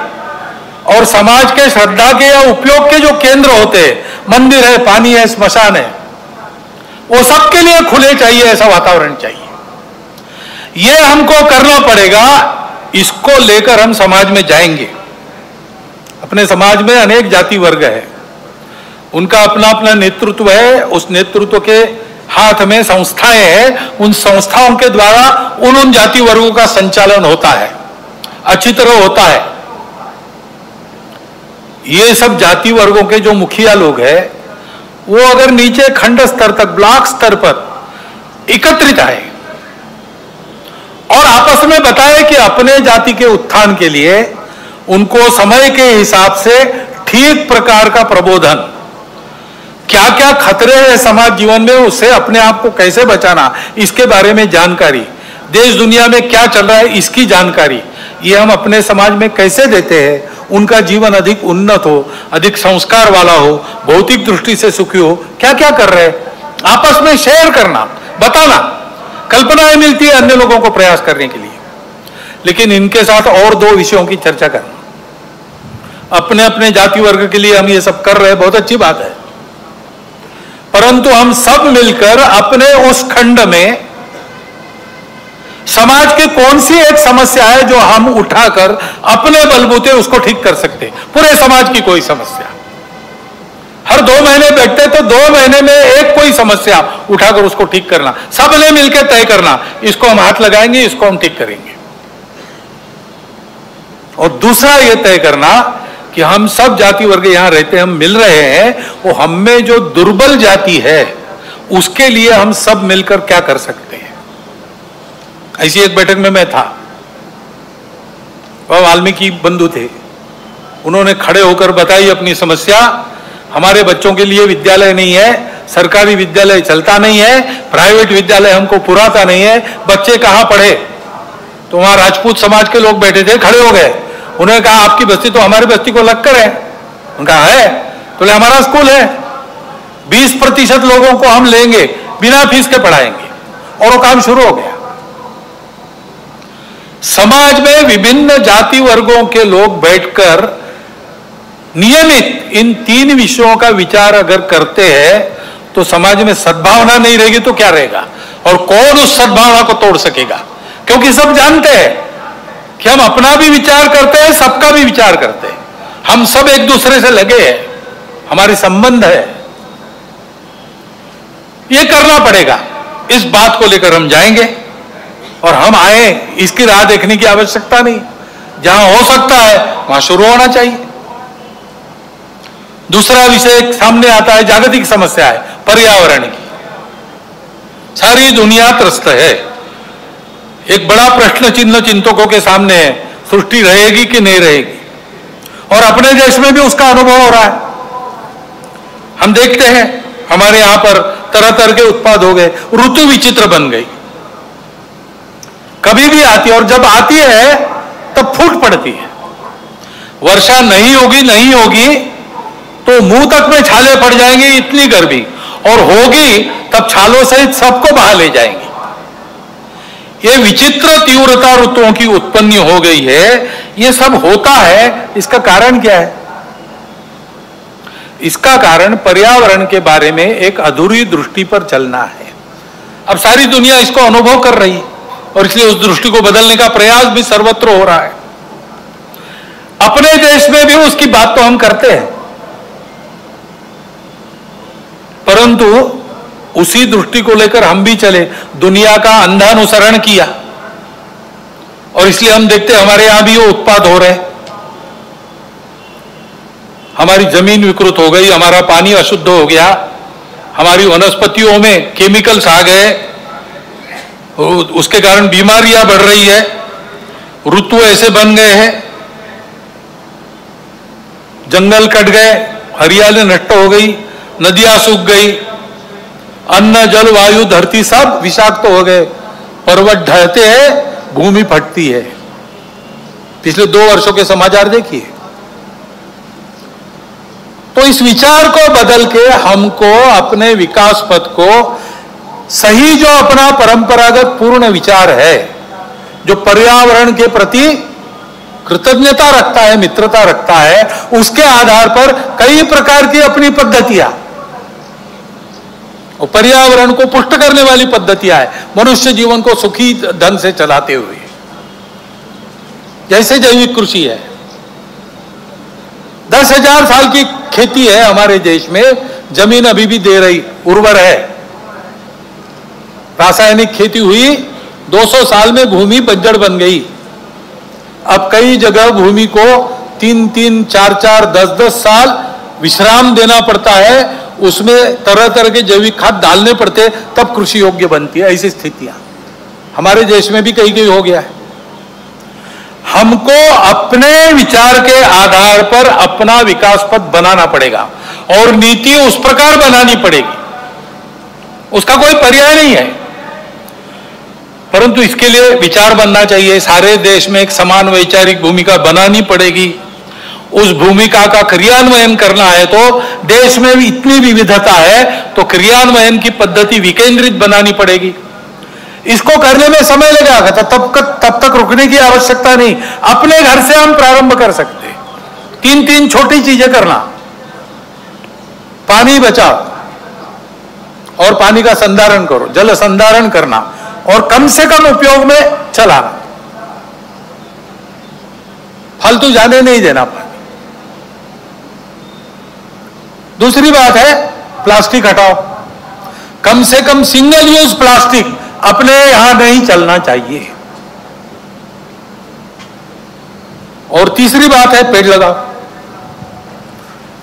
और समाज के श्रद्धा के या उपयोग के जो केंद्र होते हैं मंदिर है, पानी है, स्मशान है, वो सबके लिए खुले चाहिए, ऐसा वातावरण चाहिए। ये हमको करना पड़ेगा। इसको लेकर हम समाज में जाएंगे। अपने समाज में अनेक जाति वर्ग है, उनका अपना अपना नेतृत्व है। उस नेतृत्व के हाथ में संस्थाएं हैं, उन संस्थाओं के द्वारा उन जाति वर्गों का संचालन होता है, अच्छी तरह होता है। ये सब जाति वर्गों के जो मुखिया लोग हैं, वो अगर नीचे खंड स्तर तक, ब्लॉक स्तर पर एकत्रित आए और आपस में बताए कि अपने जाति के उत्थान के लिए उनको समय के हिसाब से ठीक प्रकार का प्रबोधन, क्या क्या खतरे हैं समाज जीवन में, उससे अपने आप को कैसे बचाना, इसके बारे में जानकारी, देश दुनिया में क्या चल रहा है इसकी जानकारी, ये हम अपने समाज में कैसे देते हैं, उनका जीवन अधिक उन्नत हो, अधिक संस्कार वाला हो, भौतिक दृष्टि से सुखी हो, क्या क्या कर रहे हैं आपस में शेयर करना, बताना। कल्पनाएं मिलती है अन्य लोगों को प्रयास करने के लिए। लेकिन इनके साथ और दो विषयों की चर्चा करना। अपने अपने जाति वर्ग के लिए हम ये सब कर रहे हैं, बहुत अच्छी बात है, परंतु हम सब मिलकर अपने उस खंड में समाज की कौन सी एक समस्या है जो हम उठाकर अपने बलबूते उसको ठीक कर सकते हैं। पूरे समाज की कोई समस्या, हर 2 महीने बैठते तो 2 महीने में एक कोई समस्या उठाकर उसको ठीक करना, सबने मिलकर तय करना, इसको हम हाथ लगाएंगे, इसको हम ठीक करेंगे। और दूसरा यह तय करना कि हम सब जाति वर्ग यहां रहते हैं, हम मिल रहे हैं, वो हम में जो दुर्बल जाति है उसके लिए हम सब मिलकर क्या कर सकते हैं। ऐसी एक बैठक में मैं था, वह वाल्मीकि बंधु थे, उन्होंने खड़े होकर बताई अपनी समस्या। हमारे बच्चों के लिए विद्यालय नहीं है, सरकारी विद्यालय चलता नहीं है, प्राइवेट विद्यालय हमको पुराता नहीं है, बच्चे कहां पढ़े। तो वहां राजपूत समाज के लोग बैठे थे, खड़े हो गए, उन्होंने कहा आपकी बस्ती तो हमारी बस्ती को लगकर है। उनका है तो ले हमारा स्कूल है, 20% लोगों को हम लेंगे, बिना फीस के पढ़ाएंगे, और वो काम शुरू हो गया। समाज में विभिन्न जाति वर्गों के लोग बैठकर नियमित इन 3 विषयों का विचार अगर करते हैं तो समाज में सद्भावना नहीं रहेगी तो क्या रहेगा, और कौन उस सद्भावना को तोड़ सकेगा। क्योंकि सब जानते हैं कि हम अपना भी विचार करते हैं, सबका भी विचार करते हैं, हम सब एक दूसरे से लगे हैं, हमारे संबंध है। ये करना पड़ेगा, इस बात को लेकर हम जाएंगे। और हम आए इसकी राह देखने की आवश्यकता नहीं, जहां हो सकता है वहां शुरू होना चाहिए। दूसरा विषय सामने आता है, जागतिक समस्या है पर्यावरण की। सारी दुनिया त्रस्त है, एक बड़ा प्रश्न चिन्ह चिंतकों के सामने है, सृष्टि रहेगी कि नहीं रहेगी। और अपने देश में भी उसका अनुभव हो रहा है। हम देखते हैं हमारे यहां पर तरह तरह के उत्पाद हो गए, ऋतु विचित्र बन गई, कभी भी आती है, और जब आती है तब फूट पड़ती है। वर्षा नहीं होगी तो मुंह तक में छाले पड़ जाएंगे, इतनी गर्मी, और होगी तब छालों सहित सबको बहा ले जाएंगे। ये विचित्र तीव्रता ऋतुओं की उत्पत्ति हो गई है। ये सब होता है, इसका कारण क्या है? इसका कारण पर्यावरण के बारे में एक अधूरी दृष्टि पर चलना है। अब सारी दुनिया इसको अनुभव कर रही है और इसलिए उस दृष्टि को बदलने का प्रयास भी सर्वत्र हो रहा है। अपने देश में भी उसकी बात तो हम करते हैं, परंतु उसी दृष्टि को लेकर हम भी चले, दुनिया का अंधा अनुसरण किया, और इसलिए हम देखते हैं हमारे यहां भी वो उत्पाद हो रहे। हमारी जमीन विकृत हो गई, हमारा पानी अशुद्ध हो गया, हमारी वनस्पतियों में केमिकल्स आ गए, उसके कारण बीमारियां बढ़ रही है, ऋतु ऐसे बन गए हैं, जंगल कट गए, हरियाली नष्ट हो गई, नदियां सूख गई, अन्न जल वायु धरती सब विषाक्त हो गए, पर्वत ढहते हैं, भूमि फटती है। पिछले 2 वर्षों के समाचार देखिए। तो इस विचार को बदल के हमको अपने विकास पथ को सही, जो अपना परंपरागत पूर्ण विचार है, जो पर्यावरण के प्रति कृतज्ञता रखता है, मित्रता रखता है, उसके आधार पर कई प्रकार की अपनी पद्धतियां और पर्यावरण को पुष्ट करने वाली पद्धतियां है मनुष्य जीवन को सुखी ढंग से चलाते हुए। जैसे जैविक कृषि है, 10,000 साल की खेती है हमारे देश में, जमीन अभी भी दे रही, उर्वर है। रासायनिक खेती हुई, 200 साल में भूमि बंजर बन गई। अब कई जगह भूमि को 3-3, 4-4, 10-10 साल विश्राम देना पड़ता है, उसमें तरह तरह के जैविक खाद डालने पड़ते, तब कृषि योग्य बनती है। ऐसी स्थितियां हमारे देश में भी कहीं कहीं हो गया है। हमको अपने विचार के आधार पर अपना विकास पथ बनाना पड़ेगा और नीति उस प्रकार बनानी पड़ेगी, उसका कोई पर्याय नहीं है। परंतु इसके लिए विचार बनना चाहिए, सारे देश में एक समान वैचारिक भूमिका बनानी पड़ेगी। उस भूमिका का क्रियान्वयन करना है तो देश में इतनी विविधता है तो क्रियान्वयन की पद्धति विकेंद्रित बनानी पड़ेगी। इसको करने में समय लगेगा, तब तक रुकने की आवश्यकता नहीं। अपने घर से हम प्रारंभ कर सकते, 3-3 छोटी चीजें करना, पानी बचाओ और पानी का संधारण करो, जल संधारण करना और कम से कम उपयोग में चलाना, फालतू जाने नहीं देना पानी। दूसरी बात है प्लास्टिक हटाओ, कम से कम सिंगल यूज प्लास्टिक अपने यहां नहीं चलना चाहिए। और तीसरी बात है पेड़ लगाओ,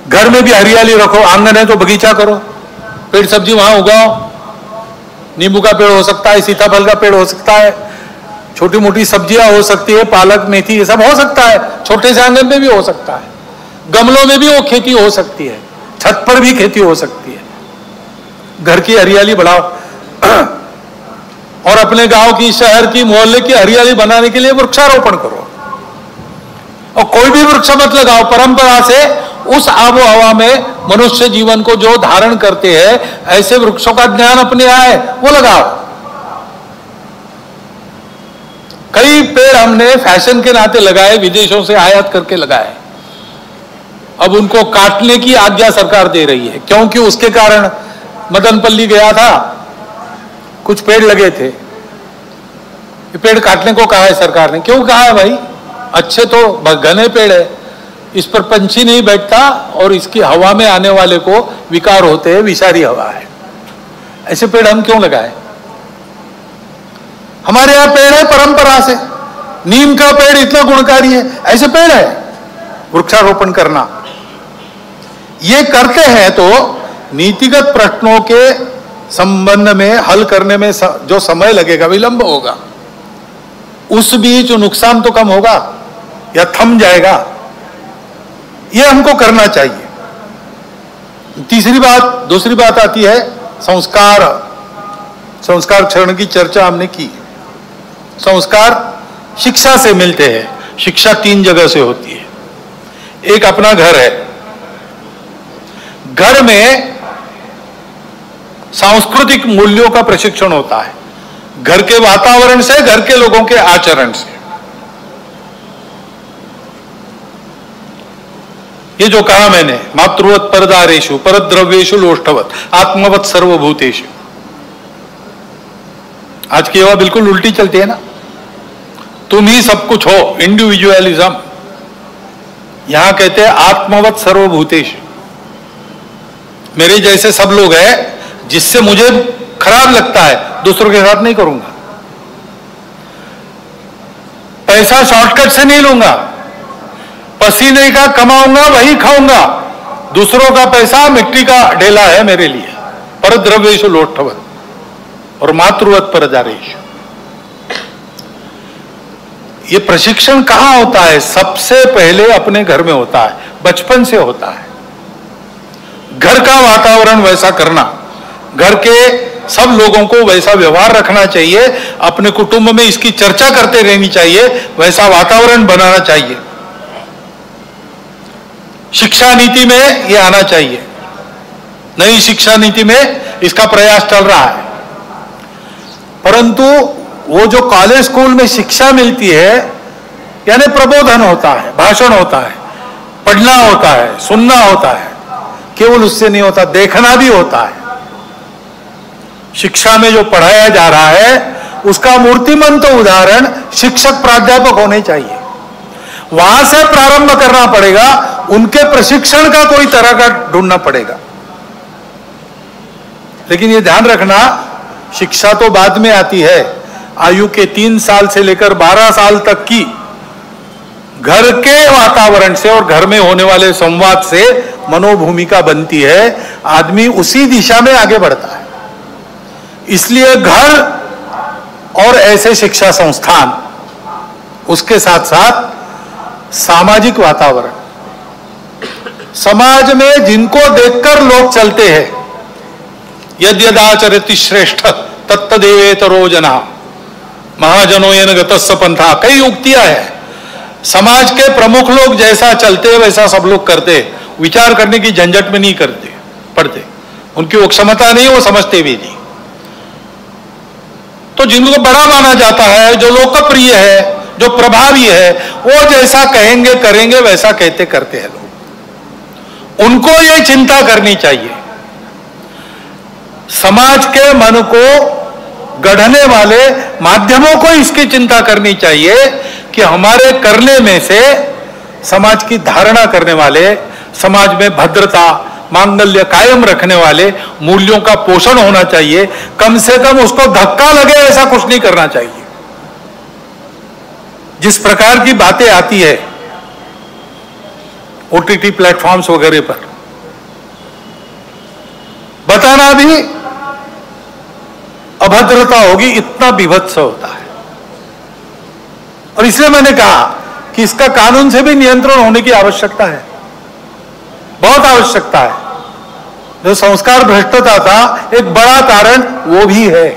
घर में भी हरियाली रखो, आंगन है तो बगीचा करो, पेड़ सब्जी वहां उगाओ। नींबू का पेड़ हो सकता है, सीताफल का पेड़ हो सकता है, छोटी मोटी सब्जियां हो सकती है, पालक मेथी ये सब हो सकता है, छोटे से आंगन में भी हो सकता है, गमलों में भी वो खेती हो सकती है, छत पर भी खेती हो सकती है। घर की हरियाली बढ़ाओ और अपने गांव की, शहर की, मोहल्ले की हरियाली बनाने के लिए वृक्षारोपण करो। और कोई भी वृक्ष मत लगाओ, परंपरा से उस आबो हवा में मनुष्य जीवन को जो धारण करते हैं ऐसे वृक्षों का ज्ञान अपने यहाँ है, वो लगाओ। कई पेड़ हमने फैशन के नाते लगाए, विदेशों से आयात करके लगाए, अब उनको काटने की आज्ञा सरकार दे रही है, क्योंकि उसके कारण मदनपल्ली गया था, कुछ पेड़ लगे थे, ये पेड़ काटने को कहा है सरकार ने। क्यों कहा है भाई? अच्छे तो घने पेड़ है, इस पर पंछी नहीं बैठता और इसकी हवा में आने वाले को विकार होते हैं, विषारी हवा है, ऐसे पेड़ हम क्यों लगाए? हमारे यहां पेड़ है परंपरा से, नीम का पेड़ इतना गुणकारी है, ऐसे पेड़ है। वृक्षारोपण करना ये करते हैं तो नीतिगत प्रश्नों के संबंध में हल करने में जो समय लगेगा, विलंब होगा, उस बीच नुकसान तो कम होगा या थम जाएगा, ये हमको करना चाहिए। दूसरी बात आती है संस्कार क्षरण की चर्चा हमने की। संस्कार शिक्षा से मिलते हैं, शिक्षा 3 जगह से होती है। एक अपना घर है, घर में सांस्कृतिक मूल्यों का प्रशिक्षण होता है, घर के वातावरण से, घर के लोगों के आचरण से। ये जो कहा मैंने, मातृवत परदारेषु परद्रव्येषु लोष्टवत आत्मवत सर्वभूतेषु, आज की हवा बिल्कुल उल्टी चलती है ना, तुम ही सब कुछ हो, इंडिविजुअलिज्म। यहां कहते हैं आत्मवत सर्वभूतेषु, मेरे जैसे सब लोग हैं, जिससे मुझे खराब लगता है दूसरों के साथ नहीं करूंगा, पैसा शॉर्टकट से नहीं लूंगा, पसीने का कमाऊंगा वही खाऊंगा, दूसरों का पैसा मिट्टी का ढेला है मेरे लिए। परद्रव्येषु लोष्टवत और मातृवत परदारेषु, ये प्रशिक्षण कहां होता है? सबसे पहले अपने घर में होता है, बचपन से होता है। घर का वातावरण वैसा करना, घर के सब लोगों को वैसा व्यवहार रखना चाहिए, अपने कुटुंब में इसकी चर्चा करते रहनी चाहिए, वैसा वातावरण बनाना चाहिए। शिक्षा नीति में ये आना चाहिए, नई शिक्षा नीति में इसका प्रयास चल रहा है। परंतु वो जो कॉलेज स्कूल में शिक्षा मिलती है यानी प्रबोधन होता है, भाषण होता है, पढ़ना होता है, सुनना होता है, केवल उससे नहीं होता, देखना भी होता है। शिक्षा में जो पढ़ाया जा रहा है उसका मूर्तिमंत उदाहरण शिक्षक प्राध्यापक होने चाहिए। वहां से प्रारंभ करना पड़ेगा, उनके प्रशिक्षण का कोई तरह का ढूंढना पड़ेगा। लेकिन ये ध्यान रखना, शिक्षा तो बाद में आती है। आयु के 3 साल से लेकर 12 साल तक की घर के वातावरण से और घर में होने वाले संवाद से मनोभूमिका बनती है, आदमी उसी दिशा में आगे बढ़ता है। इसलिए घर और ऐसे शिक्षा संस्थान, उसके साथ साथ सामाजिक वातावरण, समाज में जिनको देखकर लोग चलते हैं, यद्यदाचरति श्रेष्ठ तत्तदेवेतरो जना महाजनो येन गतस्स पंथा, कई उक्तियां हैं। समाज के प्रमुख लोग जैसा चलते हैं वैसा सब लोग करते, विचार करने की झंझट में नहीं करते पड़ते, उनकी वो क्षमता नहीं, वो समझते भी नहीं। तो जिनको बड़ा माना जाता है, जो लोकप्रिय है, जो प्रभावी है, वो जैसा कहेंगे करेंगे, वैसा कहते करते हैं लोग। उनको ये चिंता करनी चाहिए, समाज के मन को गढ़ने वाले माध्यमों को इसकी चिंता करनी चाहिए कि हमारे करने में से समाज की धारणा करने वाले, समाज में भद्रता, मांगल्य कायम रखने वाले मूल्यों का पोषण होना चाहिए। कम से कम उसको धक्का लगे ऐसा कुछ नहीं करना चाहिए। जिस प्रकार की बातें आती है ओटीटी प्लेटफॉर्म्स वगैरह पर, बताना भी अभद्रता होगी, इतना विभत्स होता है। और इसलिए मैंने कहा कि इसका कानून से भी नियंत्रण होने की आवश्यकता है, बहुत आवश्यकता है। जो संस्कार भ्रष्टता था, एक बड़ा कारण वो भी है।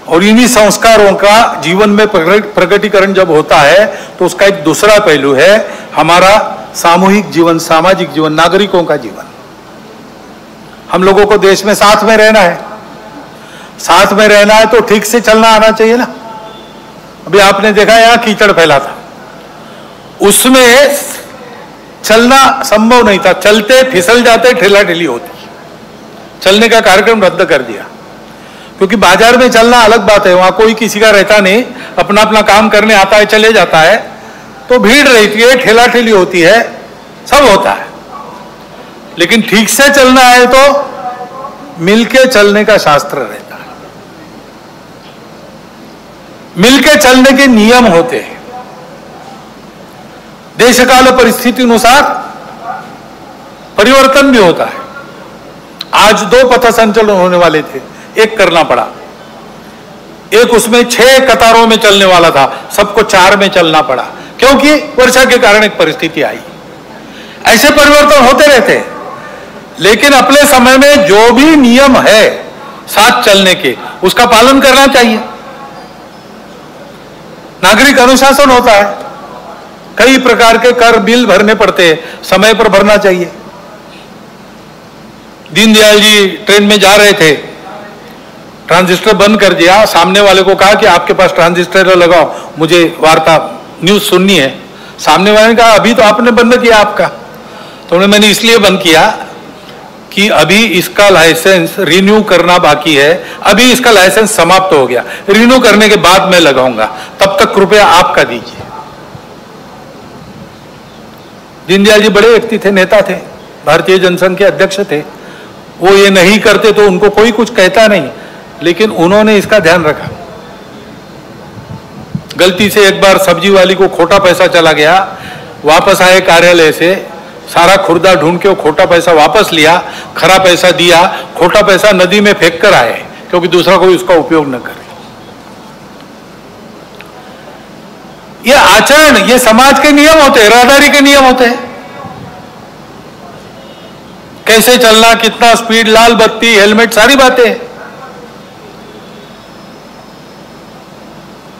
और इन्हीं संस्कारों का जीवन में प्रकटीकरण जब होता है तो उसका एक दूसरा पहलू है हमारा सामूहिक जीवन, सामाजिक जीवन, नागरिकों का जीवन। हम लोगों को देश में साथ में रहना है, साथ में रहना है तो ठीक से चलना आना चाहिए ना। अभी आपने देखा यहां कीचड़ फैला था, उसमें चलना संभव नहीं था, चलते फिसल जाते, ठेला ठेली होती। चलने का कार्यक्रम रद्द कर दिया, क्योंकि बाजार में चलना अलग बात है, वहां कोई किसी का रहता नहीं, अपना अपना काम करने आता है, चले जाता है, तो भीड़ रहती है, ठेला ठेली होती है, सब होता है। लेकिन ठीक से चलना है तो मिलके चलने का शास्त्र रहता है, मिलके चलने के नियम होते हैं। देशकाल परिस्थिति अनुसार परिवर्तन भी होता है। आज 2 पथ संचलन होने वाले थे, एक करना पड़ा, एक उसमें 6 कतारों में चलने वाला था, सबको 4 में चलना पड़ा, क्योंकि वर्षा के कारण एक परिस्थिति आई। ऐसे परिवर्तन होते रहते हैं, लेकिन अपने समय में जो भी नियम है साथ चलने के, उसका पालन करना चाहिए। नागरिक अनुशासन होता है, कई प्रकार के कर बिल भरने पड़ते हैं, समय पर भरना चाहिए। दीनदयाल जी ट्रेन में जा रहे थे, ट्रांजिस्टर बंद कर दिया, सामने वाले को कहा कि आपके पास ट्रांजिस्टर लगाओ, मुझे वार्ता न्यूज सुननी है। सामने वाले ने कहा अभी तो आपने बंद किया आपका, तो मैंने इसलिए बंद किया कि अभी इसका लाइसेंस रिन्यू करना बाकी है, अभी इसका लाइसेंस समाप्त हो गया, रिन्यू करने के बाद मैं लगाऊंगा, तब तक कृपया आपका दीजिए। दीनदयाल जी बड़े व्यक्ति थे, नेता थे, भारतीय जनसंघ के अध्यक्ष थे। वो ये नहीं करते तो उनको कोई कुछ कहता नहीं, लेकिन उन्होंने इसका ध्यान रखा। गलती से एक बार सब्जी वाली को खोटा पैसा चला गया, वापस आए कार्यालय से, सारा खुर्दा ढूंढ के वो खोटा पैसा वापस लिया, खरा पैसा दिया, खोटा पैसा नदी में फेंक कर आए, क्योंकि दूसरा कोई उसका उपयोग न करे। ये आचरण, ये समाज के नियम होते हैं, राहदारी के नियम होते हैं। कैसे चलना, कितना स्पीड, लाल बत्ती, हेलमेट, सारी बातें,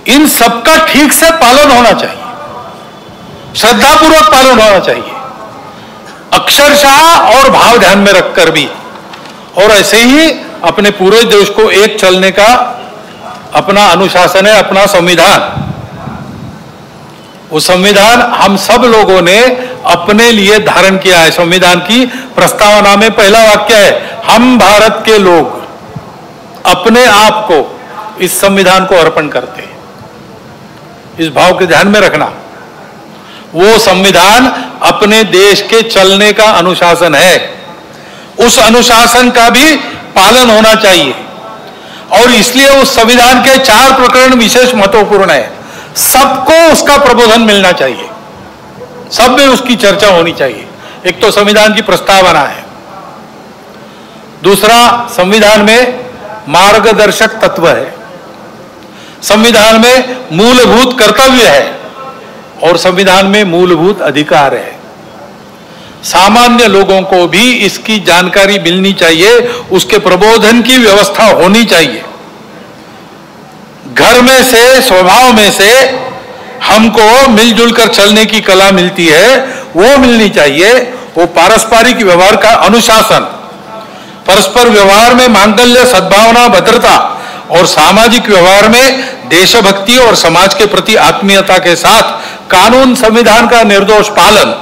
इन सबका ठीक से पालन होना चाहिए, श्रद्धापूर्वक पालन होना चाहिए, अक्षरशः और भाव ध्यान में रखकर भी। और ऐसे ही अपने पूरे देश को एक चलने का अपना अनुशासन है, अपना संविधान। वो संविधान हम सब लोगों ने अपने लिए धारण किया है। संविधान की प्रस्तावना में पहला वाक्य है, हम भारत के लोग अपने आप को इस संविधान को अर्पण करते हैं। इस भाव के ध्यान में रखना। वो संविधान अपने देश के चलने का अनुशासन है, उस अनुशासन का भी पालन होना चाहिए। और इसलिए उस संविधान के 4 प्रकरण विशेष महत्वपूर्ण है। सबको उसका प्रबोधन मिलना चाहिए, सब में उसकी चर्चा होनी चाहिए। एक तो संविधान की प्रस्तावना है, दूसरा संविधान में मार्गदर्शक तत्व है, संविधान में मूलभूत कर्तव्य है और संविधान में मूलभूत अधिकार है। सामान्य लोगों को भी इसकी जानकारी मिलनी चाहिए, उसके प्रबोधन की व्यवस्था होनी चाहिए। घर में से, स्वभाव में से हमको मिलजुल कर चलने की कला मिलती है, वो मिलनी चाहिए। वो पारस्परिक व्यवहार का अनुशासन, परस्पर व्यवहार में मांगल्य, सद्भावना, भद्रता और सामाजिक व्यवहार में देशभक्ति और समाज के प्रति आत्मीयता के साथ कानून संविधान का निर्दोष पालन,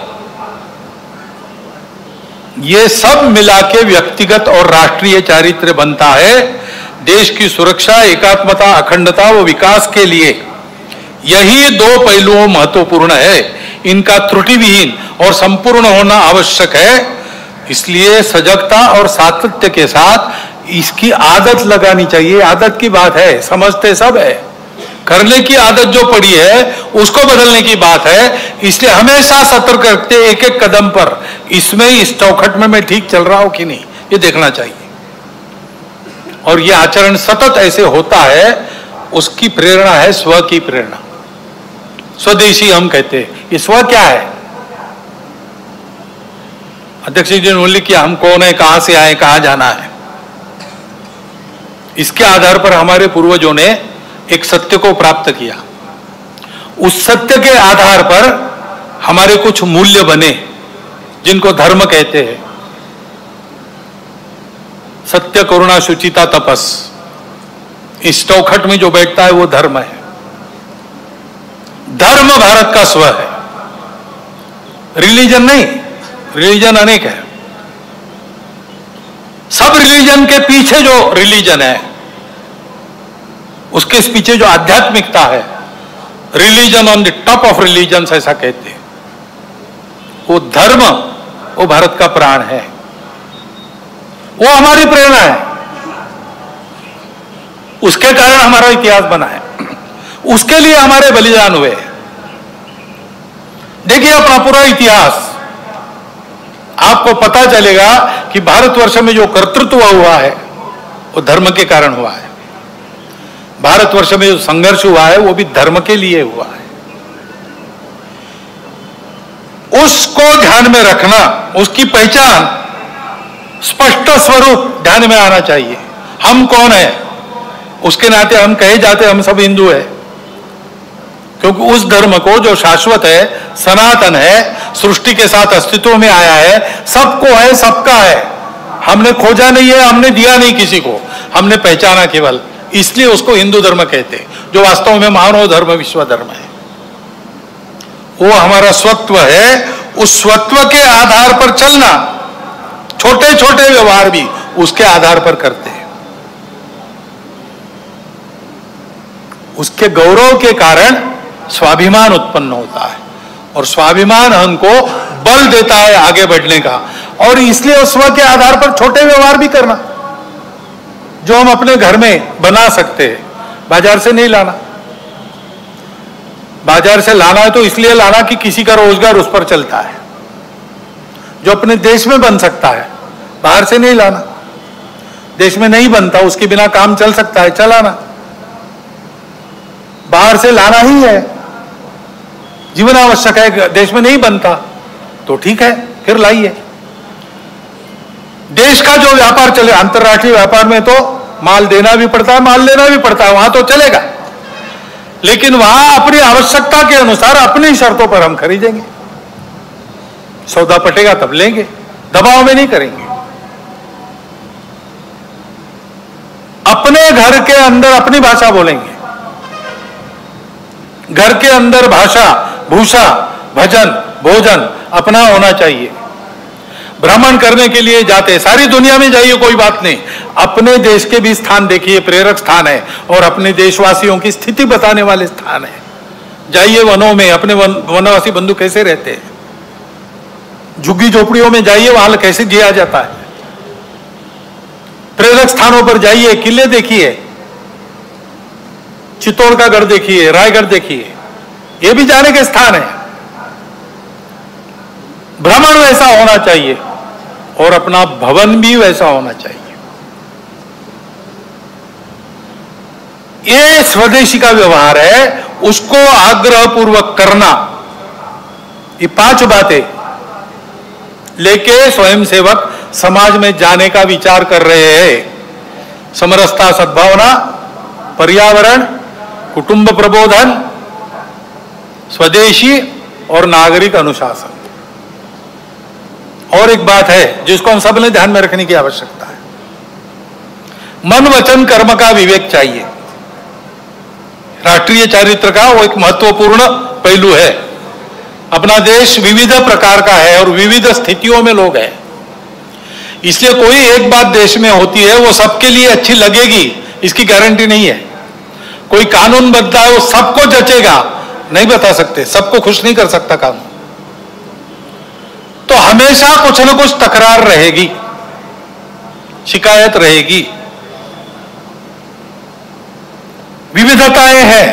ये सब मिला के व्यक्तिगत और राष्ट्रीय चारित्र्य बनता है। देश की सुरक्षा, एकात्मता, अखंडता व विकास के लिए यही 2 पहलुओं महत्वपूर्ण है। इनका त्रुटि विहीन और संपूर्ण होना आवश्यक है। इसलिए सजगता और सातत्य के साथ इसकी आदत लगानी चाहिए। आदत की बात है, समझते सब है, करने की आदत जो पड़ी है उसको बदलने की बात है। इसलिए हमेशा सतर्क रखते एक एक कदम पर, इसमें इस चौखट में मैं ठीक चल रहा हूं कि नहीं, ये देखना चाहिए। और ये आचरण सतत ऐसे होता है, उसकी प्रेरणा है स्व की प्रेरणा। स्वदेशी हम कहते हैं। ये स्व क्या है? अध्यक्ष जी ने उल्लेख किया, हम कौन है, कहां से आए, कहां जाना है। इसके आधार पर हमारे पूर्वजों ने एक सत्य को प्राप्त किया। उस सत्य के आधार पर हमारे कुछ मूल्य बने, जिनको धर्म कहते हैं। सत्य, करुणा, शुचिता, तपस, इस चौखट में जो बैठता है वो धर्म है। धर्म भारत का स्व है, रिलीजन नहीं। रिलीजन अनेक है। सब रिलीजन के पीछे जो रिलीजन है, उसके पीछे जो आध्यात्मिकता है, religion on the top of religion ऐसा कहते हैं, वो धर्म, वो भारत का प्राण है, वो हमारी प्रेरणा है। उसके कारण हमारा इतिहास बना है, उसके लिए हमारे बलिदान हुए। देखिए अपना पूरा इतिहास, आपको पता चलेगा कि भारतवर्ष में जो कर्तृत्व हुआ है वो धर्म के कारण हुआ है। भारतवर्ष में जो संघर्ष हुआ है वो भी धर्म के लिए हुआ है। उसको ध्यान में रखना, उसकी पहचान, स्पष्ट स्वरूप ध्यान में आना चाहिए। हम कौन है, उसके नाते हम कहे जाते हम सब हिंदू है, क्योंकि उस धर्म को जो शाश्वत है, सनातन है, सृष्टि के साथ अस्तित्व में आया है, सबको है, सबका है। हमने खोजा नहीं है, हमने दिया नहीं किसी को, हमने पहचाना केवल। इसलिए उसको हिंदू धर्म कहते हैं, जो वास्तव में मानव धर्म, विश्व धर्म है। वो हमारा स्वत्व है। उस स्वत्व के आधार पर चलना, छोटे छोटे व्यवहार भी उसके आधार पर करते हैं। उसके गौरव के कारण स्वाभिमान उत्पन्न होता है और स्वाभिमान हमको बल देता है आगे बढ़ने का। और इसलिए स्व के आधार पर छोटे व्यवहार भी करना, जो हम अपने घर में बना सकते हैं, बाजार से नहीं लाना। बाजार से लाना है तो इसलिए लाना कि किसी का रोजगार उस पर चलता है। जो अपने देश में बन सकता है, बाहर से नहीं लाना। देश में नहीं बनता, उसके बिना काम चल सकता है, चलाना। बाहर से लाना ही है, जीवन आवश्यक है, देश में नहीं बनता तो ठीक है, फिर लाइए। देश का जो व्यापार चले, अंतर्राष्ट्रीय व्यापार में तो माल देना भी पड़ता है, माल लेना भी पड़ता है, वहां तो चलेगा। लेकिन वहां अपनी आवश्यकता के अनुसार अपनी शर्तों पर हम खरीदेंगे। सौदा पटेगा तब लेंगे, दबाव में नहीं करेंगे। अपने घर के अंदर अपनी भाषा बोलेंगे। घर के अंदर भाषा, भूषा, भजन, भोजन अपना होना चाहिए। भ्रमण करने के लिए जाते, सारी दुनिया में जाइए, कोई बात नहीं, अपने देश के भी स्थान देखिए, प्रेरक स्थान है और अपने देशवासियों की स्थिति बताने वाले स्थान है। जाइए वनों में, अपने वनवासी बंधु कैसे रहते हैं, झुग्गी झोपड़ियों में जाइए, वहां कैसे जिया जाता है। प्रेरक स्थानों पर जाइए, किले देखिए, चित्तौड़ का गढ़ देखिए, रायगढ़ देखिए, ये भी जाने के स्थान है। भ्रमण वैसा होना चाहिए और अपना भवन भी वैसा होना चाहिए। ये स्वदेशी का व्यवहार है, उसको आग्रहपूर्वक करना। ये 5 बातें लेके स्वयंसेवक समाज में जाने का विचार कर रहे हैं। समरसता, सद्भावना, पर्यावरण, कुटुंब प्रबोधन, स्वदेशी और नागरिक अनुशासन। और एक बात है जिसको हम सब ने ध्यान में रखने की आवश्यकता है, मन वचन कर्म का विवेक चाहिए। राष्ट्रीय चारित्र का वो एक महत्वपूर्ण पहलू है। अपना देश विविध प्रकार का है और विविध स्थितियों में लोग हैं, इसलिए कोई एक बात देश में होती है वो सबके लिए अच्छी लगेगी इसकी गारंटी नहीं है। कोई कानून बनता है वो सबको जचेगा, नहीं बता सकते, सबको खुश नहीं कर सकता कानून। तो हमेशा कुछ न कुछ तकरार रहेगी, शिकायत रहेगी। विविधताएं हैं,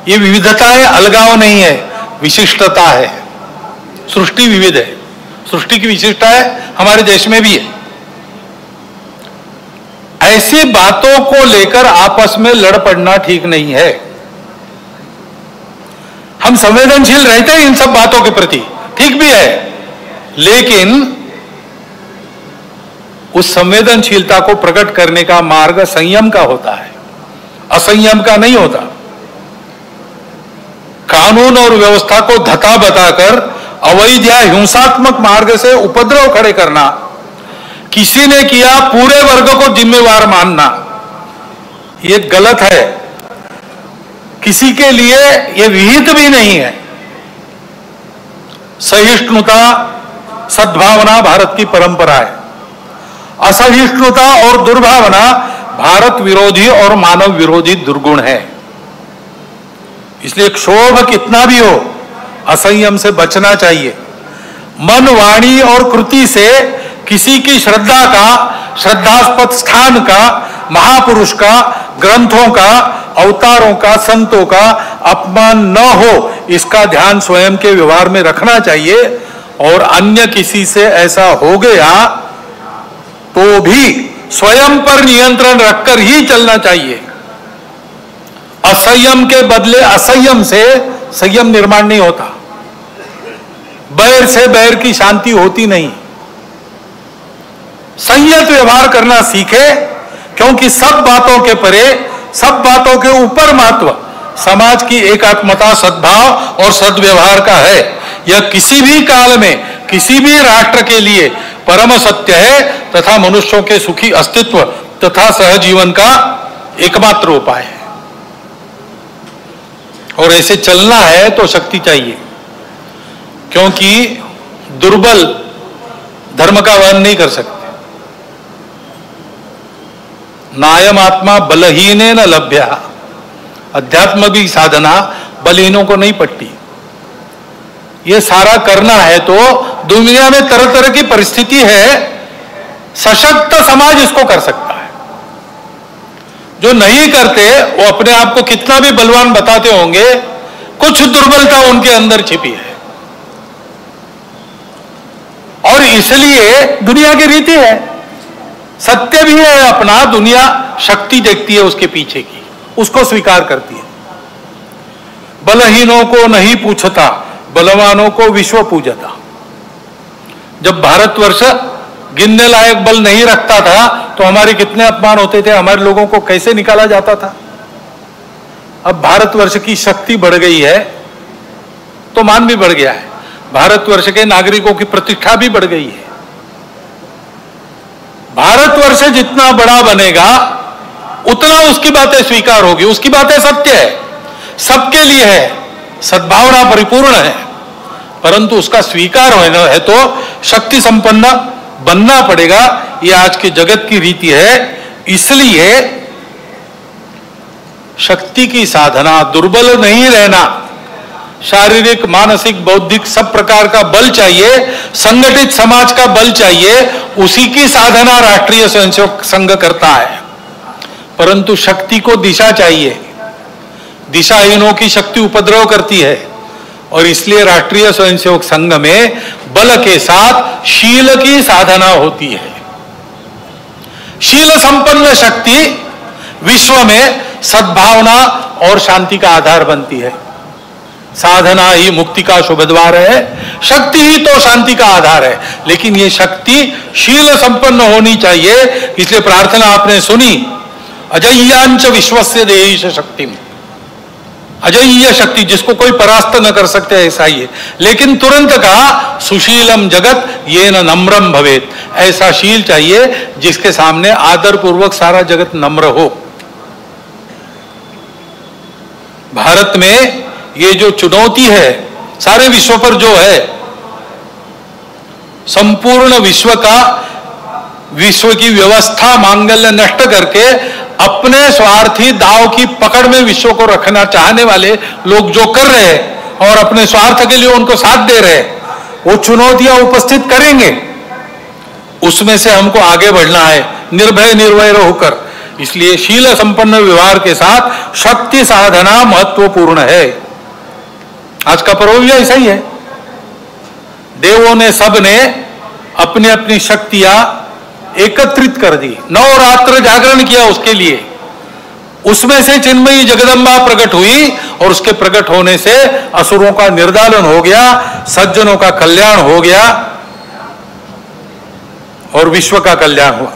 ये विविधताएं अलगाव नहीं है, विशिष्टता है। सृष्टि विविध है, सृष्टि की विशिष्टता है, हमारे देश में भी है। ऐसी बातों को लेकर आपस में लड़ पड़ना ठीक नहीं है। हम संवेदनशील रहते हैं इन सब बातों के प्रति, ठीक भी है, लेकिन उस संवेदनशीलता को प्रकट करने का मार्ग संयम का होता है, असंयम का नहीं होता। कानून और व्यवस्था को धक्का बताकर अवैध या हिंसात्मक मार्ग से उपद्रव खड़े करना, किसी ने किया पूरे वर्ग को जिम्मेवार मानना, यह गलत है, किसी के लिए यह विहित भी नहीं है। सहिष्णुता, सद्भावना भारत की परंपरा है। असहिष्णुता और दुर्भावना भारत विरोधी और मानव विरोधी दुर्गुण है। इसलिए क्षोभ कितना भी हो, असंयम से बचना चाहिए। मन, वाणी और कृति से किसी की श्रद्धा का, श्रद्धास्पद स्थान का, महापुरुष का, ग्रंथों का, अवतारों का, संतों का अपमान न हो, इसका ध्यान स्वयं के व्यवहार में रखना चाहिए। और अन्य किसी से ऐसा हो गया तो भी स्वयं पर नियंत्रण रखकर ही चलना चाहिए। असंयम के बदले असंयम से संयम निर्माण नहीं होता, बैर से बैर की शांति होती नहीं। संयत व्यवहार करना सीखे, क्योंकि सब बातों के परे, सब बातों के ऊपर महत्व समाज की एकात्मता, सद्भाव और सद्व्यवहार का है। यह किसी भी काल में किसी भी राष्ट्र के लिए परम सत्य है तथा मनुष्यों के सुखी अस्तित्व तथा सहजीवन का एकमात्र उपाय है। और ऐसे चलना है तो शक्ति चाहिए, क्योंकि दुर्बल धर्म का वहन नहीं कर सकते। नायम आत्मा बलहीने न लभ्या, अध्यात्म की साधना बलहीनों को नहीं पटती। ये सारा करना है तो दुनिया में तरह तरह की परिस्थिति है, सशक्त समाज इसको कर सकता है। जो नहीं करते वो अपने आप को कितना भी बलवान बताते होंगे, कुछ दुर्बलता उनके अंदर छिपी है। और इसलिए दुनिया की रीति है, सत्य भी है अपना, दुनिया शक्ति देखती है उसके पीछे की, उसको स्वीकार करती है। बलहीनों को नहीं पूछता, बलवानों को विश्व पूजता। जब भारतवर्ष गिनने लायक बल नहीं रखता था तो हमारे कितने अपमान होते थे, हमारे लोगों को कैसे निकाला जाता था। अब भारतवर्ष की शक्ति बढ़ गई है तो मान भी बढ़ गया है, भारतवर्ष के नागरिकों की प्रतिष्ठा भी बढ़ गई है। भारतवर्ष जितना बड़ा बनेगा उतना उसकी बातें स्वीकार होगी। उसकी बातें सत्य है, सबके लिए है, सद्भावना परिपूर्ण है, परंतु उसका स्वीकार होना है तो शक्ति संपन्न बनना पड़ेगा। यह आज के जगत की रीति है। इसलिए शक्ति की साधना, दुर्बल नहीं रहना, शारीरिक, मानसिक, बौद्धिक सब प्रकार का बल चाहिए, संगठित समाज का बल चाहिए, उसी की साधना राष्ट्रीय स्वयंसेवक संघ करता है। परंतु शक्ति को दिशा चाहिए, दिशाहीनों की शक्ति उपद्रव करती है, और इसलिए राष्ट्रीय स्वयंसेवक संघ में बल के साथ शील की साधना होती है। शील संपन्न शक्ति विश्व में सद्भावना और शांति का आधार बनती है। साधना ही मुक्ति का शुभ द्वार है, शक्ति ही तो शांति का आधार है, लेकिन ये शक्ति शील संपन्न होनी चाहिए। इसलिए प्रार्थना आपने सुनी, अजय्यांच विश्वस्य देहिश शक्तिम, अजय्य शक्ति जिसको कोई परास्त न कर सकते ऐसा ही है। लेकिन तुरंत कहा सुशीलम जगत ये न नम्रम भवेत, ऐसा शील चाहिए जिसके सामने आदर पूर्वक सारा जगत नम्र हो। भारत में ये जो चुनौती है सारे विश्व पर जो है, संपूर्ण विश्व की व्यवस्था मांगल्य नष्ट करके अपने स्वार्थी दाव की पकड़ में विश्व को रखना चाहने वाले लोग जो कर रहे हैं और अपने स्वार्थ के लिए उनको साथ दे रहे हैं, वो चुनौतियां उपस्थित करेंगे। उसमें से हमको आगे बढ़ना है निर्भय निर्वय होकर। इसलिए शील संपन्न व्यवहार के साथ शक्ति साधना महत्वपूर्ण है। आज का पर्व भी ऐसा ही है। देवों ने सब ने अपनी अपनी शक्तियां एकत्रित कर दी, नवरात्र जागरण किया उसके लिए। उसमें से चिन्मयी जगदम्बा प्रकट हुई और उसके प्रकट होने से असुरों का निर्दालन हो गया, सज्जनों का कल्याण हो गया और विश्व का कल्याण हुआ।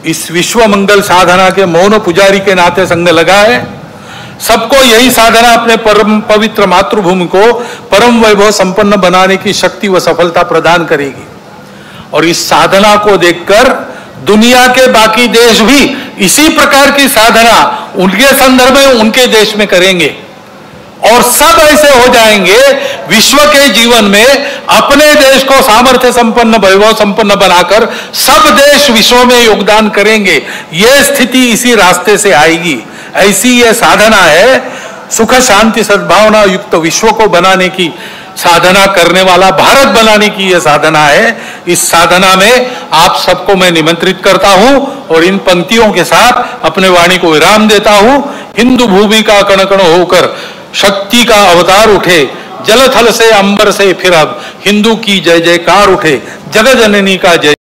इस विश्व मंगल साधना के मौन पुजारी के नाते संघ लगा है। सबको यही साधना अपने परम पवित्र मातृभूमि को परम वैभव संपन्न बनाने की शक्ति व सफलता प्रदान करेगी। और इस साधना को देखकर दुनिया के बाकी देश भी इसी प्रकार की साधना उनके संदर्भ में उनके देश में करेंगे और सब ऐसे हो जाएंगे। विश्व के जीवन में अपने देश को सामर्थ्य संपन्न वैभव संपन्न बनाकर सब देश विश्व में योगदान करेंगे। यह स्थिति इसी रास्ते से आएगी। ऐसी यह साधना है, सुख शांति सद्भावना युक्त विश्व को बनाने की साधना करने वाला, भारत बनाने की यह साधना है। इस साधना में आप सबको मैं निमंत्रित करता हूं और इन पंक्तियों के साथ अपने वाणी को विराम देता हूं। हिंदू भूमि का कण कण होकर शक्ति का अवतार उठे, जल थल से अंबर से फिर अब हिंदू की जय जयकार उठे, जगत जननी का जय।